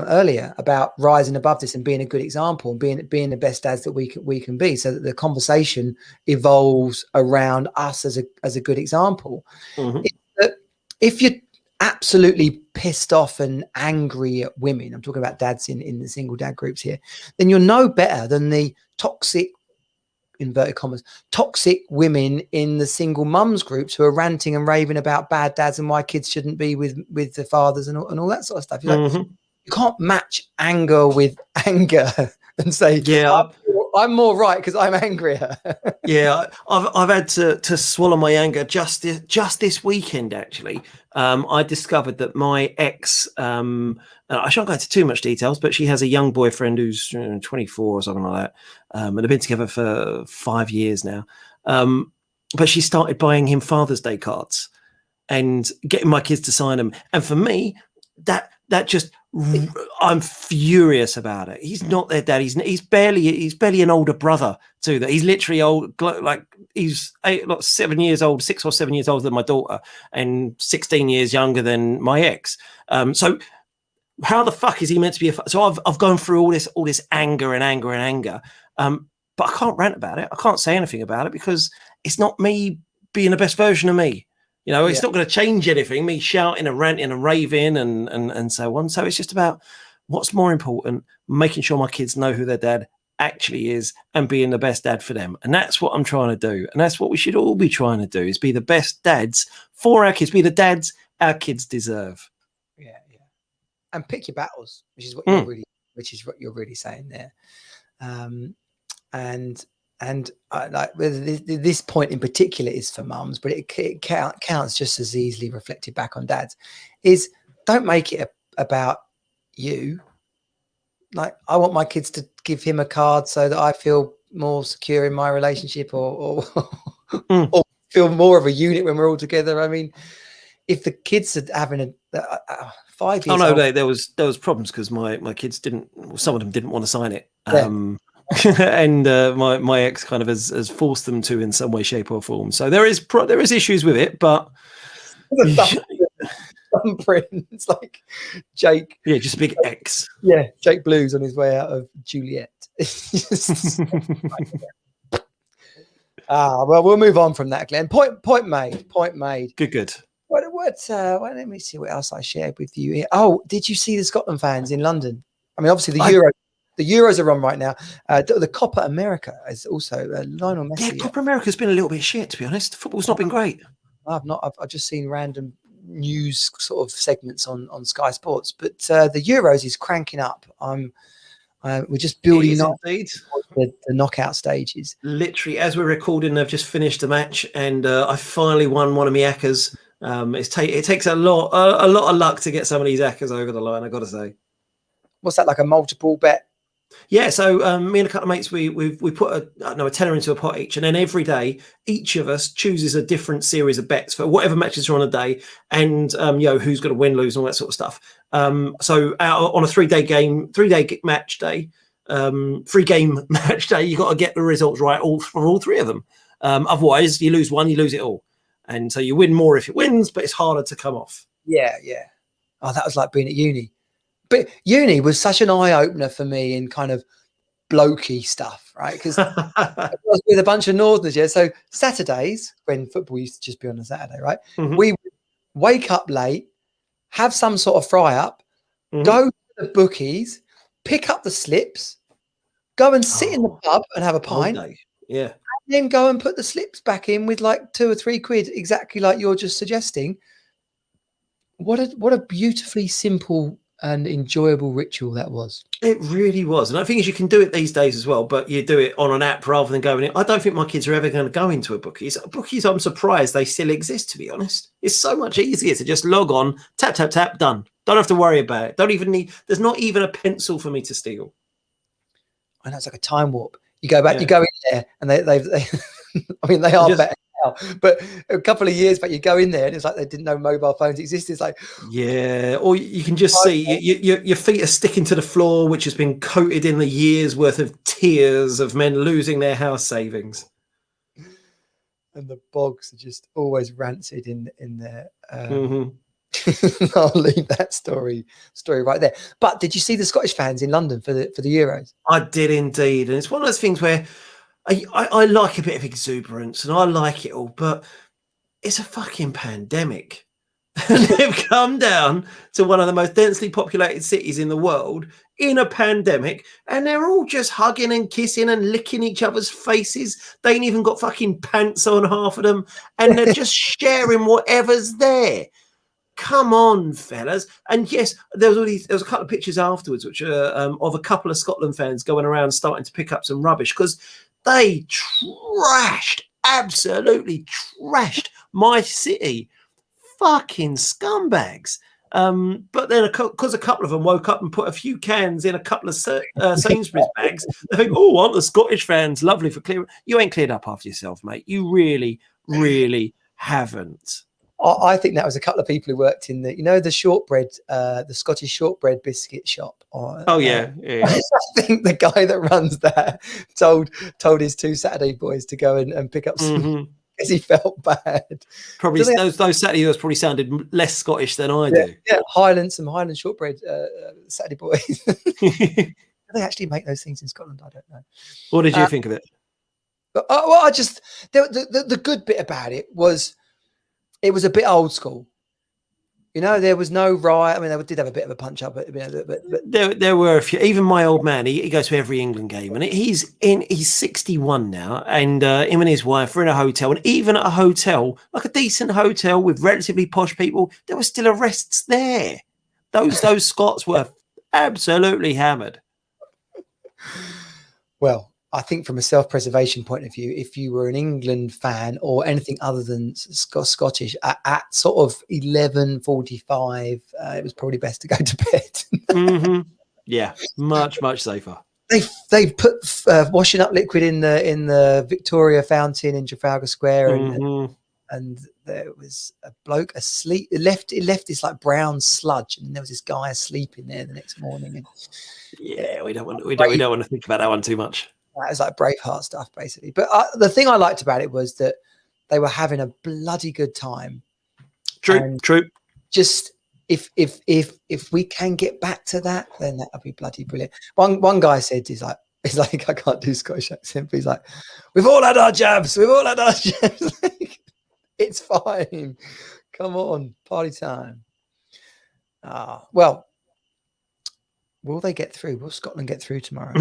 earlier about rising above this and being a good example and being the best dads that we can be, so that the conversation evolves around us as a good example. That if you're absolutely pissed off and angry at women, I'm talking about dads in the single dad groups here, then you're no better than the toxic, inverted commas, toxic women in the single mums groups who are ranting and raving about bad dads and why kids shouldn't be with the fathers and all that sort of stuff. You're like, you can't match anger with anger and say, I'm more right because I'm angrier.
Yeah, I've had to swallow my anger just this weekend. Actually, I discovered that my ex, I shan't go into too much details, but she has a young boyfriend who's 24 or something like that, and they've been together for 5 years now. But she started buying him Father's Day cards and getting my kids to sign them. And for me, that just, I'm furious about it. He's not their dad. He's barely an older brother to that. He's literally old, like he's 7 years old, 6 or 7 years older than my daughter, and 16 years younger than my ex. So how the fuck is he meant to be? So I've gone through all this anger. But I can't rant about it. I can't say anything about it because it's not me being the best version of me. You know, it's not going to change anything, me shouting and ranting and raving and so on. So it's just about what's more important, making sure my kids know who their dad actually is and being the best dad for them. And that's what I'm trying to do. And that's what we should all be trying to do, is be the best dads for our kids, be the dads our kids deserve.
Yeah. And pick your battles, which is what you're really saying there. And like this point in particular is for mums, but it counts just as easily reflected back on dads. Is don't make it about you. Like, I want my kids to give him a card so that I feel more secure in my relationship, or feel more of a unit when we're all together. I mean, if the kids are having a 5 years,
there was problems because my kids didn't. Some of them didn't want to sign it. And my ex kind of has forced them to in some way, shape, or form. So there is issues with it, but
thumbprint. It's like Jake.
Yeah, just a big X.
Yeah, Jake Blues on his way out of Juliet. Well, we'll move on from that, Glenn. Point made.
Good.
Let me see what else I shared with you here. Oh, did you see the Scotland fans in London? I mean, obviously the Euros are on right now. The Copa America is also Lionel Messi.
Yeah, Copa America's been a little bit shit, to be honest. Football's not been great.
I've just seen random news sort of segments on Sky Sports. But the Euros is cranking up. We're just building up
indeed.
the knockout stages.
Literally, as we're recording, they've just finished the match, and I finally won one of my ACCAs. It takes a lot of luck to get some of these ACCAs over the line, I got to say.
What's that, like a multiple bet?
Yeah, so me and a couple of mates, we put a tenner into a pot each, and then every day, each of us chooses a different series of bets for whatever matches are on a day, and who's going to win, lose, and all that sort of stuff. So on a 3-day match day, 3-game match day, you got to get the results right for all three of them. Otherwise, you lose one, you lose it all, and so you win more if it wins, but it's harder to come off.
Yeah. Oh, that was like being at uni. But uni was such an eye-opener for me in kind of blokey stuff, right? Because I was with a bunch of Northerners, yeah. So Saturdays, when football used to just be on a Saturday, right?
Mm-hmm.
We would wake up late, have some sort of fry-up, go to the bookies, pick up the slips, go and sit in the pub and have a pint,
yeah,
and then go and put the slips back in with like 2 or 3 quid, exactly like you're just suggesting. What a beautifully simple and enjoyable ritual that was.
It really was. And I think you can do it these days as well, but you do it on an app rather than going in. I don't think my kids are ever going to go into a bookies. Bookies, I'm surprised they still exist, to be honest. It's so much easier to just log on, tap, tap, tap, done. Don't have to worry about it. There's not even a pencil for me to steal.
I know, it's like a time warp. You go back, you go in there, and they I mean, they are better now. But a couple of years back, you go in there, and it's like they didn't know mobile phones existed. It's like,
yeah, or you can just see your feet are sticking to the floor, which has been coated in the years worth of tears of men losing their house savings.
And the bogs are just always rancid in there.
Mm-hmm.
I'll leave that story right there. But did you see the Scottish fans in London for the Euros?
I did indeed, and it's one of those things where I like a bit of exuberance and I like it all, but it's a fucking pandemic. And they've come down to one of the most densely populated cities in the world in a pandemic, and they're all just hugging and kissing and licking each other's faces. They ain't even got fucking pants on, half of them, and they're just sharing whatever's there. Come on, fellas. And yes, there was a couple of pictures afterwards, which are of a couple of Scotland fans going around starting to pick up some rubbish because they absolutely trashed my city. Fucking scumbags. But then because a couple of them woke up and put a few cans in a couple of Sainsbury's bags, they think, oh, aren't the Scottish fans lovely for clearing? You ain't cleared up after yourself, mate. You really, really haven't.
I think that was a couple of people who worked in the shortbread, the Scottish shortbread biscuit shop.
Yeah.
I think the guy that runs that told his 2 Saturday boys to go and pick up some because he felt bad.
Probably those Saturday boys probably sounded less Scottish than I do.
Yeah, some Highland shortbread Saturday boys. Do they actually make those things in Scotland? I don't know.
What did you think of it?
But, well, the good bit about it was. It was a bit old school, there was no riot. I mean, they did have a bit of a punch up, but
there were a few. Even my old man, he goes to every England game, and he's 61 now, and him and his wife are in a hotel, and even at a hotel, like a decent hotel with relatively posh people, there were still arrests there. Those Scots were absolutely hammered.
Well, I think from a self-preservation point of view, if you were an England fan or anything other than Scottish at sort of 11:45, it was probably best to go to bed.
Yeah, much safer.
They put washing up liquid in the Victoria Fountain in Trafalgar Square, and there was a bloke asleep. It left this like brown sludge, and there was this guy asleep in there the next morning. And,
yeah, we don't want to think about that one too much.
It was like Braveheart stuff, basically. But the thing I liked about it was that they were having a bloody good time.
True.
Just if we can get back to that, then that would be bloody brilliant. One guy said, he's like, I can't do Scottish accent, but he's like, we've all had our jabs. It's fine. Come on, party time. Well. Will they get through? Will Scotland get through tomorrow?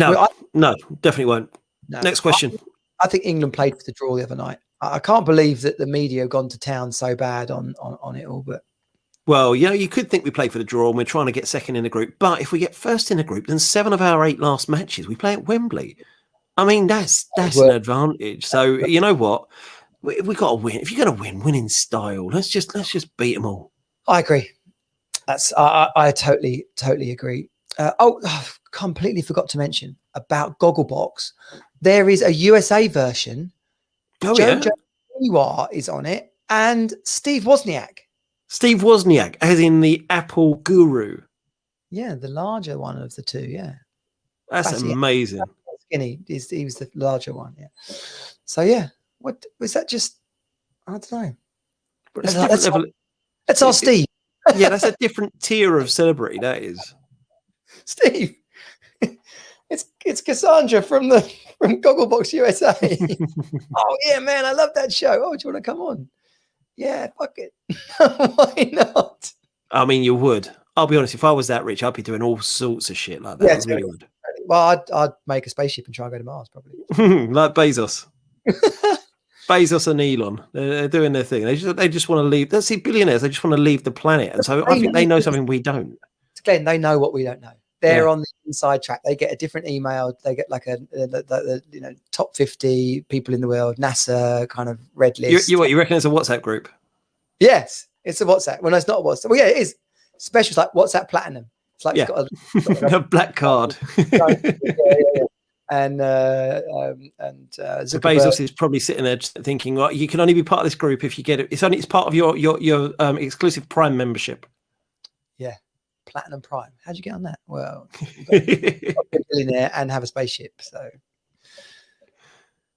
No, definitely won't. No. Next question.
I think England played for the draw the other night. I can't believe that the media have gone to town so bad on it all, but
Well, you could think we play for the draw and we're trying to get second in the group. But if we get first in the group, then 7 of our 8 last matches, we play at Wembley. I mean, that's an advantage. So, you know what? We got to win. If you're going to win in style. Let's just beat them all.
I agree. I totally agree. Completely forgot to mention about Gogglebox. There is a USA version.
Oh,
Jojo Siwa is on it, and Steve Wozniak.
Steve Wozniak, as in the Apple guru.
Yeah, the larger one of the two. Yeah,
that's amazing.
Skinny, he was the larger one. Yeah. So yeah, what was that? Just I don't know. That's our Steve.
Yeah, that's a different tier of celebrity. That is
Steve. It's Cassandra from Gogglebox USA. Oh yeah, man, I love that show. Oh, do you want to come on? Yeah, fuck it. Why not?
I mean, you would. I'll be honest. If I was that rich, I'd be doing all sorts of shit like that.
Yeah,
I really would.
Well, I'd make a spaceship and try and go to Mars, probably.
Like Bezos. Bezos and Elon, they're doing their thing. They just want to leave. Let's see, billionaires. They just want to leave the planet, and so I think they know something we don't.
Glenn, they know what we don't know. They're on the inside track. They get a different email. They get like the top 50 people in the world, NASA kind of red list.
You reckon it's a WhatsApp group?
Yes, it's a WhatsApp. Well, no, it's not a WhatsApp. Well, yeah, it is. Special. It's like WhatsApp Platinum. It's like it's got
a black card.
And
Bezos is probably sitting there thinking, well, you can only be part of this group if you get it. It's part of your exclusive Prime membership.
Yeah, Platinum Prime. How'd you get on that? Well, be a billionaire and have a spaceship. So,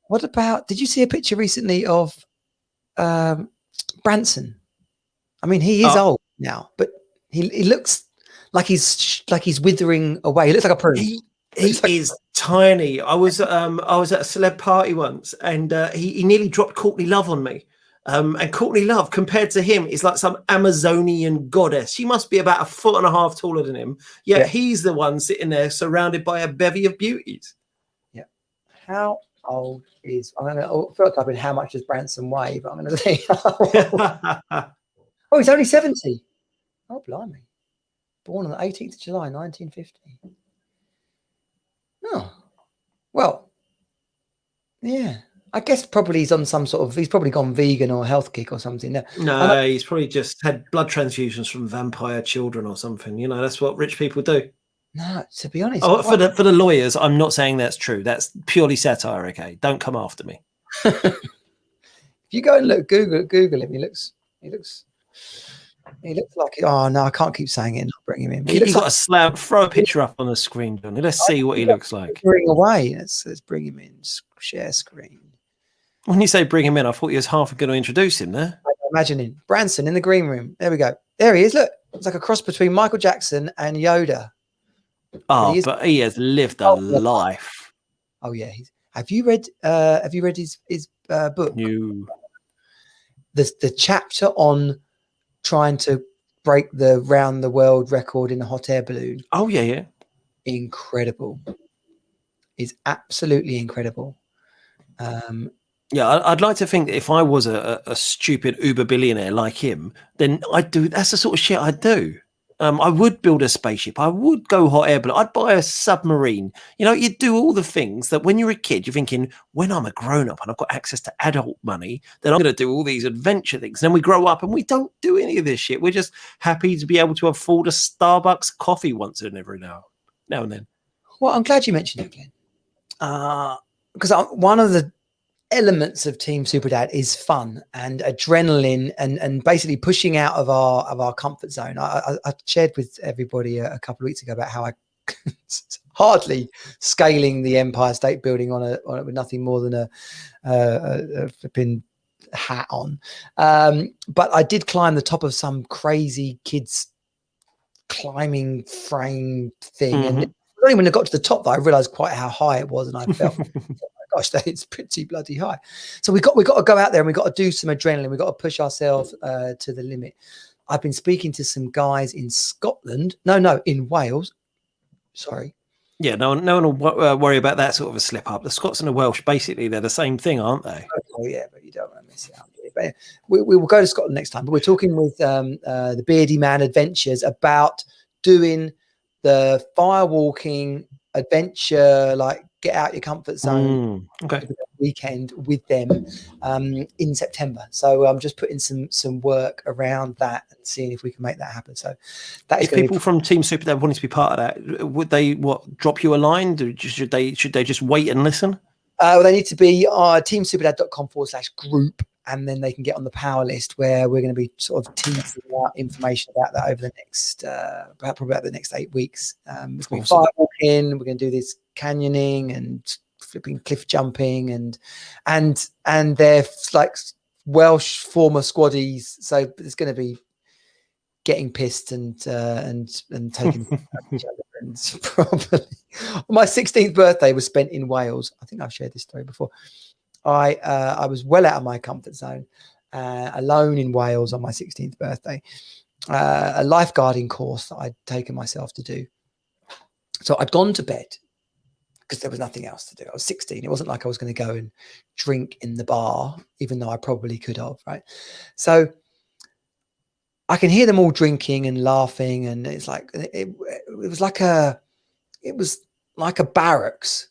what about? Did you see a picture recently of Branson? I mean, he is old now, but he looks like he's withering away. He looks like a prune.
He is tiny. I was at a celeb party once, and he nearly dropped Courtney Love on me. And Courtney Love, compared to him, is like some Amazonian goddess. She must be about 1.5 feet taller than him. Yet he's the one sitting there surrounded by a bevy of beauties.
Yeah. How old is? I'm going to type in how much does Branson weigh, but I'm going to say. Oh, he's only 70. Oh, blimey. Born on the 18th of July, 1950. Oh, well, yeah. I guess probably he's on he's probably gone vegan or health kick or something.
No, he's probably just had blood transfusions from vampire children or something. You know, that's what rich people do.
No, to be honest.
Oh, for the lawyers, I'm not saying that's true. That's purely satire, okay? Don't come after me.
If you go and Google him, he looks like, oh no, I can't keep saying it and not bring him in.
He's got a slab. Throw a picture up on the screen, Johnny. Let's see what he looks like.
Bring away. Let's bring him in. Share screen.
When you say bring him in, I thought you was half going to introduce him there.
Imagining Branson in the green room. There we go. There he is. Look, it's like a cross between Michael Jackson and Yoda.
Oh, but he has lived a life.
Oh yeah. Have you read his book?
No.
The chapter on trying to break the round the world record in a hot air balloon.
Oh yeah.
Incredible. It's absolutely incredible.
Yeah, I'd like to think that if I was a stupid Uber billionaire like him, then I'd do. That's the sort of shit I'd do. I would build a spaceship. I would go hot air balloon. I'd buy a submarine. You know, you'd do all the things that when you're a kid, you're thinking, when I'm a grown up and I've got access to adult money, then I'm going to do all these adventure things. And then we grow up and we don't do any of this shit. We're just happy to be able to afford a Starbucks coffee once and every now and then.
Well, I'm glad you mentioned it, Glenn. Because one of the elements of Team Superdad is fun and adrenaline and basically pushing out of our comfort zone. I shared with everybody a couple of weeks ago about how I hardly scaling the Empire State Building on it with nothing more than a flipping hat on. But I did climb the top of some crazy kids climbing frame thing.
Mm-hmm.
And only when I got to the top that I realized quite how high it was, and I felt, oh my gosh, it's pretty bloody high. So we got to go out there and we got to do some adrenaline. We got to push ourselves to the limit. I've been speaking to some guys in Scotland. No, in Wales. Sorry.
Yeah, no one will worry about that sort of a slip up. The Scots and the Welsh, basically, they're the same thing, aren't they?
Oh yeah, but you don't want to miss it out, do you? we will go to Scotland next time. But we're talking with the Beardy Man Adventures about doing the firewalking adventure, like get out your comfort zone weekend with them in September. So I'm just putting some work around that and seeing if we can make that happen. So that is
if people from Team Super Dad wanted to be part of that, would they drop you a line? Should they just wait and listen?
Well, they need to be teamsuperdad.com/group, and then they can get on the power list where we're going to be sort of teasing out information about that over the next probably about the next 8 weeks. It's going to be firewalking. We're going to do this canyoning and flipping cliff jumping and they're like Welsh former squaddies, so it's going to be getting pissed and taking each other. And probably my 16th birthday was spent in Wales. I think I've shared this story before. I was well out of my comfort zone, alone in Wales on my 16th birthday. A lifeguarding course that I'd taken myself to do. So I'd gone to bed because there was nothing else to do. I was 16. It wasn't like I was going to go and drink in the bar, even though I probably could have, right? So I can hear them all drinking and laughing, and it's like it was like a barracks,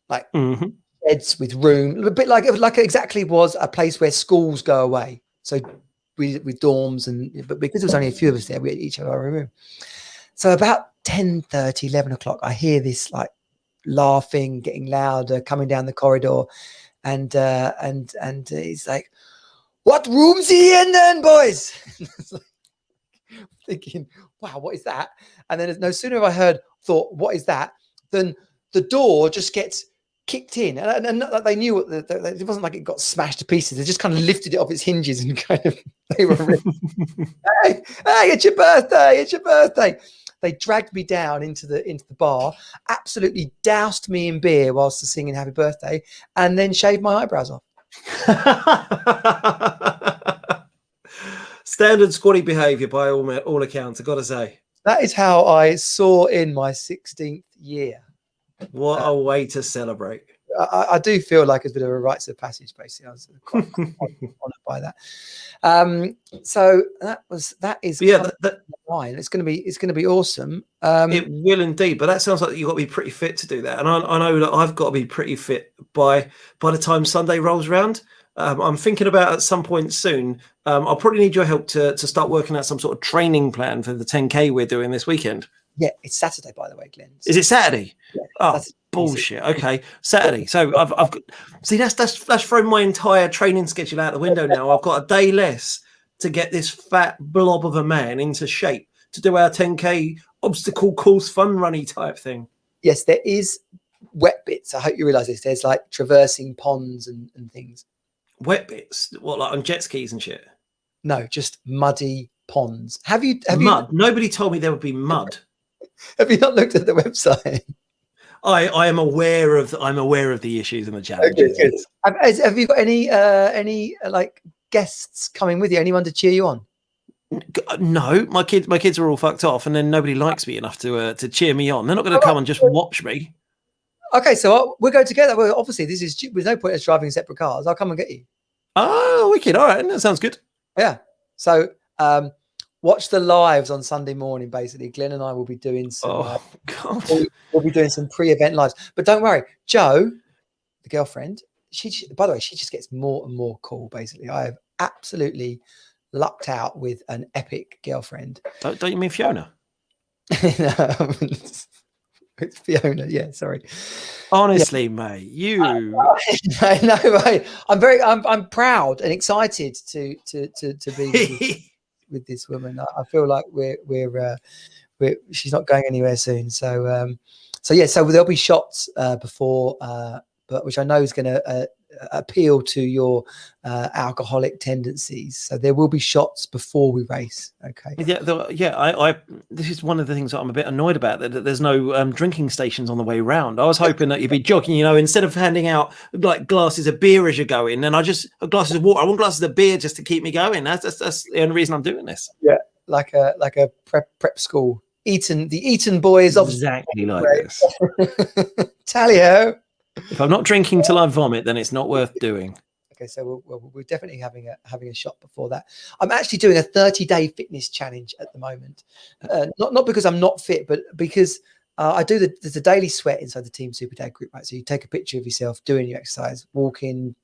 like beds with room, a bit like exactly was a place where schools go away. So with dorms, but because there was only a few of us there, we each had our own room. So about 10:30, 11 o'clock, I hear this like laughing, getting louder, coming down the corridor, and he's like, "What room's he in then, boys?" Thinking, wow, what is that? And then no sooner have I thought, what is that? Then the door just gets kicked in, and they knew it wasn't like it got smashed to pieces. They just kind of lifted it off its hinges and kind of they were hey, it's your birthday, it's your birthday. They dragged me down into the bar, absolutely doused me in beer whilst singing happy birthday, and then shaved my eyebrows off.
Standard squaddy behaviour by all accounts, I've got to say.
That is how I saw in my 16th year.
What a way to celebrate.
I do feel like it's a bit of a rites of passage, basically. I was quite honoured by that. So that is fine. It's going to be awesome.
It will indeed, but that sounds like you've got to be pretty fit to do that. And I know that I've got to be pretty fit by the time Sunday rolls around. I'm thinking about at some point soon. I'll probably need your help to start working out some sort of training plan for the 10K we're doing this weekend.
Yeah, it's Saturday, by the way, Glenn.
Is it Saturday?
Yeah,
oh, bullshit. Okay, Saturday. So I've got, see, that's thrown my entire training schedule out the window now. I've got a day less to get this fat blob of a man into shape to do our 10K obstacle course fun runny type thing.
Yes, there is wet bits. I hope you realise this. There's like traversing ponds and things.
Wet bits? What, like on jet skis and shit?
No, just muddy ponds. Have you
mud? Nobody told me there would be mud.
Have you not looked at the website?
I am aware of the issues and the challenges.
Okay, have you got any like guests coming with you? Anyone to cheer you on?
No, my kids are all fucked off, and then nobody likes me enough to cheer me on. They're not going to come and just watch me. Okay, so
we'll go together. Well, obviously, there's no point in us driving separate cars. I'll come and get you.
Oh, wicked! All right, that sounds good.
Yeah. So, watch the lives on Sunday morning. Basically, Glenn and I will be doing some. We'll be doing some pre-event lives. But don't worry, Jo, the girlfriend. By the way, she just gets more and more cool. Basically, I have absolutely lucked out with an epic girlfriend.
Don't you mean Fiona?
No, it's Fiona. Yeah, sorry.
Honestly, mate, you.
I know, mate. I'm proud and excited to be with this woman. I feel like she's not going anywhere soon. So there'll be shots before, but which I know is going to appeal to your alcoholic tendencies. So there will be shots before we race. Okay.
I this is one of the things that I'm a bit annoyed about, that there's no drinking stations on the way round. I was hoping that you'd be jogging, instead of handing out like glasses of beer as you go in, and glasses of water. I want glasses of beer just to keep me going. That's the only reason I'm doing this.
Yeah, like a prep school. The Eton boys,
exactly like this.
Tally-ho.
If I'm not drinking till I vomit, then it's not worth doing.
Okay, so we're definitely having a shot before that. I'm actually doing a 30-day fitness challenge at the moment. Not because I'm not fit, but because I do there's a daily sweat inside the Team Super Dad group, right? So you take a picture of yourself doing your exercise, walking,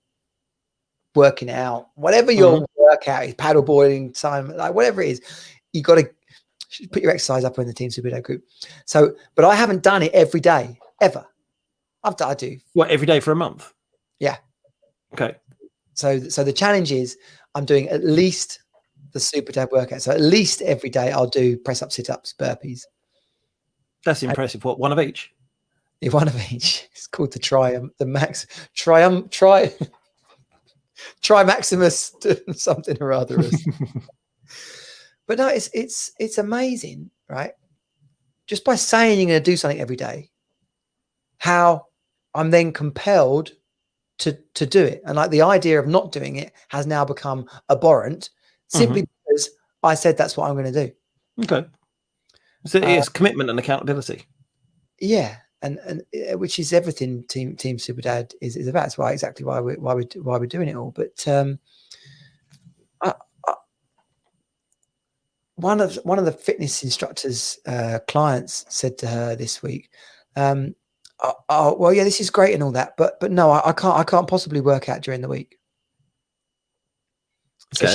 working out, whatever your workout is, paddle boarding, time, like whatever it is, you got to put your exercise up in the Team Super Dad group. So, but I haven't done it every day ever. I do.
What, every day for a month?
Yeah.
Okay.
So the challenge is I'm doing at least the Super Dad workout. So at least every day I'll do press up, sit ups, burpees.
That's impressive. What, one of each?
One of each. It's called Try Maximus something or other. But no, it's amazing, right? Just by saying you're going to do something every day, how I'm then compelled to do it. And like the idea of not doing it has now become abhorrent simply because I said that's what I'm going to do.
Okay. So it's commitment and accountability. Yeah.
And which is everything Team Super Dad is about. It's exactly why we're doing it all. But one of the fitness instructors clients said to her this week, oh, well, yeah, this is great and all that, but no, I can't possibly work out during the week. So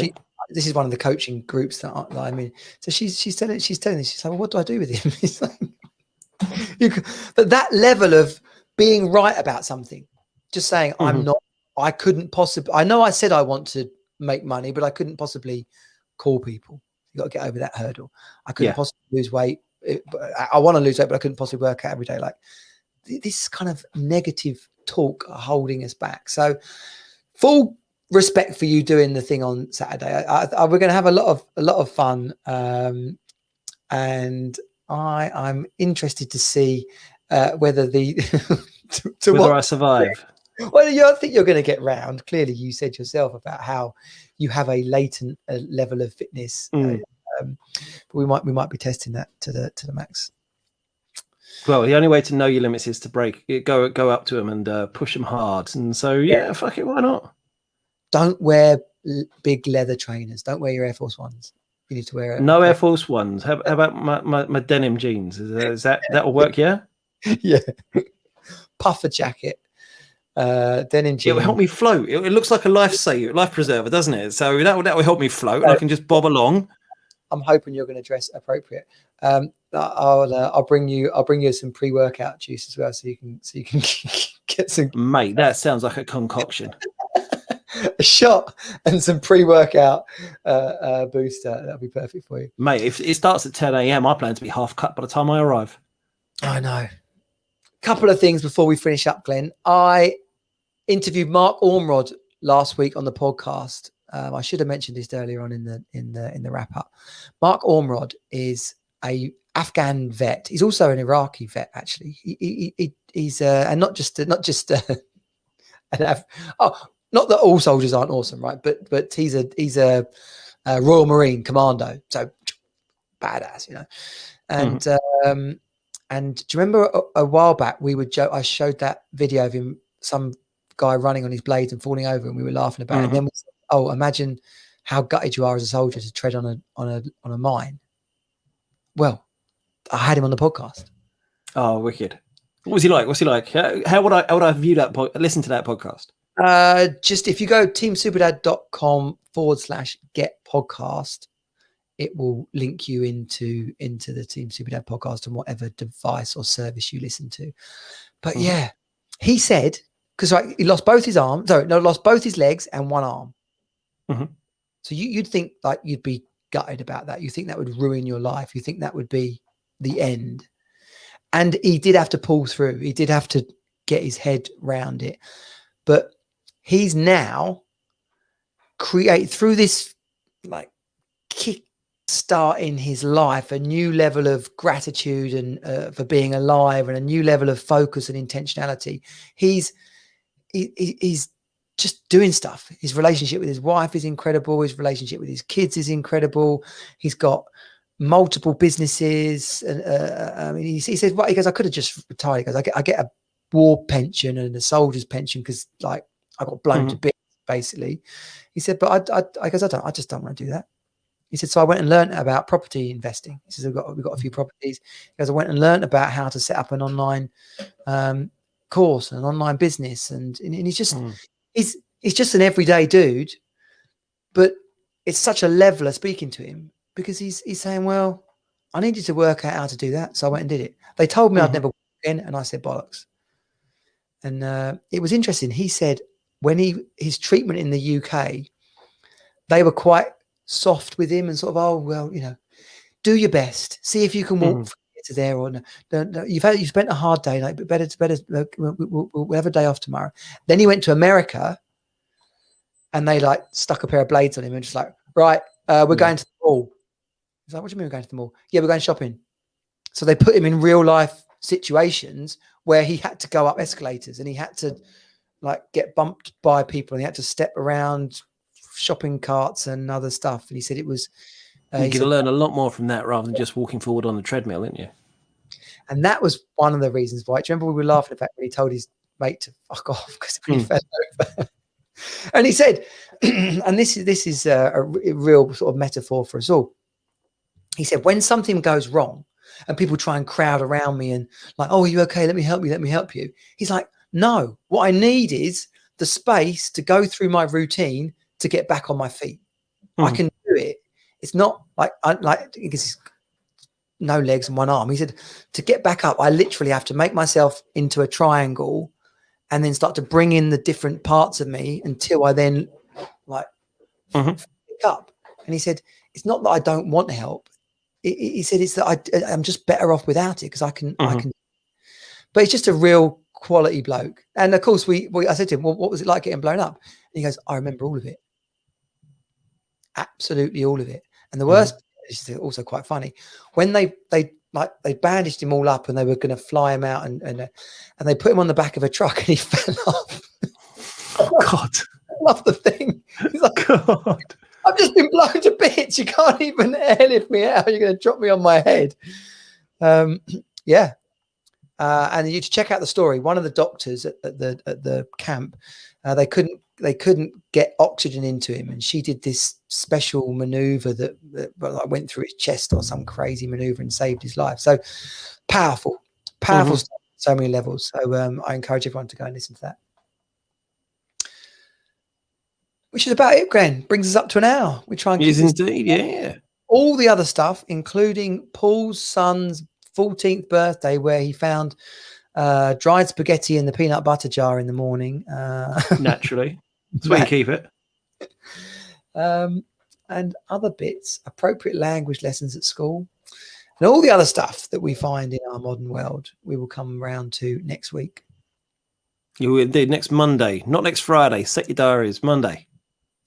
this is one of the coaching groups that I'm in. So she's telling me, she's like, well, what do I do with him? It's like, but that level of being right about something, just saying I couldn't possibly, I know I said I want to make money, but I couldn't possibly call people. You got to get over that hurdle. I couldn't possibly lose weight. I want to lose weight, but I couldn't possibly work out every day. Like, this kind of negative talk holding us back. So full respect for you doing the thing on Saturday. We're going to have a lot of fun. And I'm interested to see whether
whether I survive.
Well, I think you're going to get round. Clearly, you said yourself about how you have a latent level of fitness. But we might be testing that to the max.
Well, the only way to know your limits is to go up to them and push them hard. And so, fuck it, why not?
Don't wear big leather trainers. Don't wear your Air Force Ones. You need to wear
no Air Force Ones. How about my denim jeans? That'll work? Yeah.
Yeah. Puffer jacket. Denim jeans.
It will help me float. It looks like a life preserver, doesn't it? So that will help me float. And I can just bob along.
I'm hoping you're going to dress appropriate. I'll bring you some pre-workout juice as well, so you can get some.
Mate, that sounds like a concoction.
A shot and some pre-workout booster. That'll be perfect for you,
mate. If it starts at 10 a.m, I plan to be half cut by the time I arrive.
I know. Couple of things before we finish up, Glenn. I interviewed Mark Ormrod last week on the podcast. I should have mentioned this earlier on in the wrap up. Mark Ormrod is a Afghan vet. He's also an Iraqi vet, actually. He's and not just not that all soldiers aren't awesome, right? But he's a Royal Marine commando, so badass, you know. And and do you remember a while back I showed that video of him, some guy running on his blades and falling over, and we were laughing about it. And then we said, oh, imagine how gutted you are as a soldier to tread on a mine. Well, I had him on the podcast.
Oh, wicked! What was he like? What's he like? How would I view that? Listen to that podcast.
Just if you go teamsuperdad.com/get podcast, it will link you into the Team Super Dad podcast on whatever device or service you listen to. But yeah, he said, because he lost both his arms. Lost both his legs and one arm. So you'd think like you'd be gutted about that. You think that would ruin your life. You think that would be the end. And he did have to pull through. He did have to get his head round it. But he's now through this like kickstart in his life, a new level of gratitude and for being alive, and a new level of focus and intentionality. He's just doing stuff. His relationship with his wife is incredible. His relationship with his kids is incredible. He's got multiple businesses. And he says, well, he goes, I could have just retired. He goes, I get a war pension and a soldier's pension because like I got blown to bits. basically. He said, but I just don't want to do that. He said, so I went and learned about property investing. He says, we've got a few properties. He goes, I went and learned about how to set up an online course, an online business. And he's just, he's just an everyday dude, but it's such a leveler speaking to him because he's saying, well, I needed to work out how to do that. So I went and did it. They told me I'd never work again. And I said, bollocks. And it was interesting. He said when his treatment in the UK, they were quite soft with him and sort of, oh, well, do your best. See if you can walk from here to there, or no, you've spent a hard day. Like, but better. We'll have a day off tomorrow. Then he went to America, and they like stuck a pair of blades on him and just like, right, we're going to the mall. He's like, what do you mean we're going to the mall? Yeah, we're going shopping. So they put him in real life situations where he had to go up escalators and he had to like get bumped by people and he had to step around shopping carts and other stuff. And he said it was
you could learn a lot more from that rather than just walking forward on the treadmill, didn't you?
And that was one of the reasons why. Do you remember we were laughing about when he told his mate to fuck off because he fell over? And he said, and this is a real sort of metaphor for us all. He said, when something goes wrong and people try and crowd around me and like, oh, are you okay? Let me help you. He's like, no, what I need is the space to go through my routine to get back on my feet. I can do it. It's not like because he's no legs and one arm. He said, to get back up, I literally have to make myself into a triangle and then start to bring in the different parts of me until I then like pick up. And he said, it's not that I don't want help. He said it's that I'm just better off without it because I can. But it's just a real quality bloke. And of course, I said to him, well, what was it like getting blown up? And he goes, I remember all of it. Absolutely all of it. And the worst, this is also quite funny, when they bandaged him all up and they were going to fly him out and they put him on the back of a truck and he fell off.
Oh God.
I love the thing. He's like,
God.
I've just been blown to bits. You can't even airlift me out. You're going to drop me on my head. Yeah. And you to check out the story. One of the doctors at the camp, they couldn't get oxygen into him, and she did this special maneuver that went through his chest or some crazy maneuver and saved his life. So powerful stuff on so many levels. So I encourage everyone to go and listen to that. Which is about it, Glen. Brings us up to an hour. We try and keep
indeed, yeah.
All the other stuff, including Paul's son's 14th birthday, where he found dried spaghetti in the peanut butter jar in the morning.
Naturally. That's where you keep it.
And other bits, appropriate language lessons at school, and all the other stuff that we find in our modern world, we will come round to next week.
You will indeed. Next Monday, not next Friday. Set your diaries, Monday.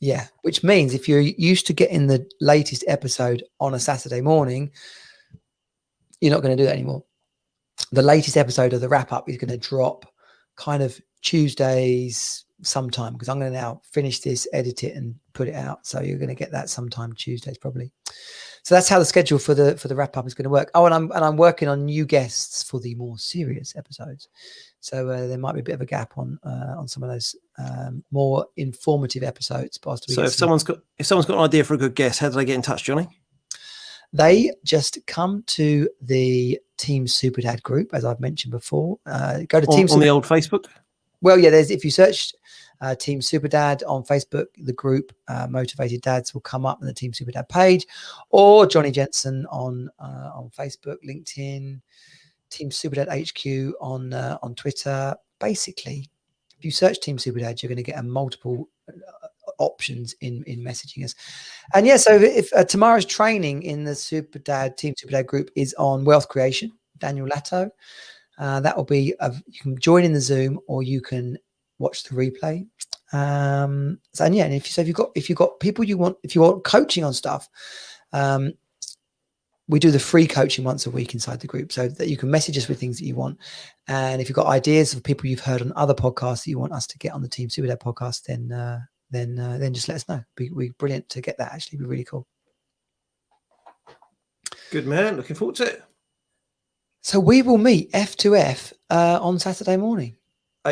Yeah, which means if you're used to getting the latest episode on a Saturday morning, you're not going to do that anymore. The latest episode of the wrap up is going to drop kind of Tuesdays sometime, because I'm going to now finish this, edit it and put it out. So you're going to get that sometime Tuesdays probably. So that's how the schedule for the wrap up is going to work. Oh, and I'm working on new guests for the more serious episodes. So there might be a bit of a gap on some of those more informative episodes.
So if someone's got an idea for a good guest, how do they get in touch, Jonnie?
They just come to the Team Superdad group, as I've mentioned before. Go to
on the old Facebook.
Well, yeah, if you search Team Superdad on Facebook, the group Motivated Dads will come up in the Team Superdad page, or Jonnie Jensen on Facebook, LinkedIn, Team Superdad HQ on Twitter. Basically, if you search Team Superdad, you're going to get a multiple options in messaging us. And yeah, so if tomorrow's training in the Team Superdad group is on wealth creation, Daniel Latto. That will be you can join in the Zoom or you can watch the replay. And if you've got people if you want coaching on stuff, we do the free coaching once a week inside the group, so that you can message us with things that you want. And if you've got ideas of people you've heard on other podcasts that you want us to get on the Team Superdad podcast, then just let us know. Be brilliant to get that. Actually, be really cool.
Good man. Looking forward to it.
So we will meet F2F on Saturday morning.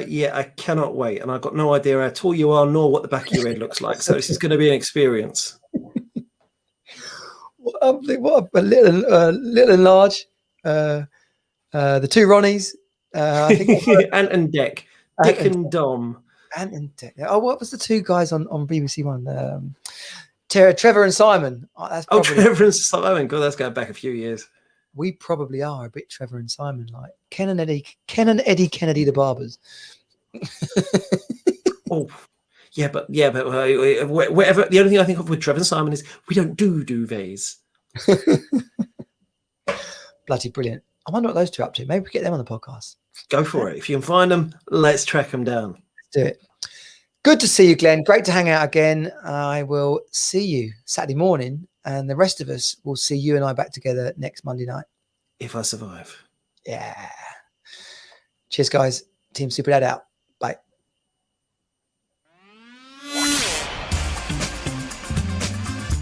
Yeah, I cannot wait. And I've got no idea how tall you are, nor what the back of your head looks like. So this is going to be an experience.
What a little and large. The two Ronnies. I think
Ant and Dec. Dick and Dom.
Ant and Dec. Oh, what was the two guys on BBC One? Trevor and Simon. Oh, that's probably,
Trevor and Simon. God, that's going back a few years.
We probably are a bit Trevor and Simon, like Ken and Eddie Kennedy, the barbers.
Oh, yeah, but whatever. The only thing I think of with Trevor and Simon is we don't do duvets.
Bloody brilliant. I wonder what those two are up to. Maybe we get them on the podcast.
Go for it. If you can find them, let's track them down.
Let's do it. Good to see you, Glenn. Great to hang out again. I will see you Saturday morning, and the rest of us will see you and I back together next Monday night.
If I survive.
Yeah. Cheers, guys. Team Super Dad out. Bye.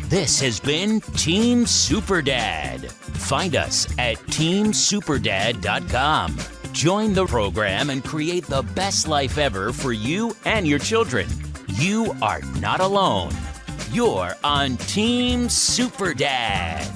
This has been Team Super Dad. Find us at teamsuperdad.com. Join the program and create the best life ever for you and your children. You are not alone. You're on Team Super Dad.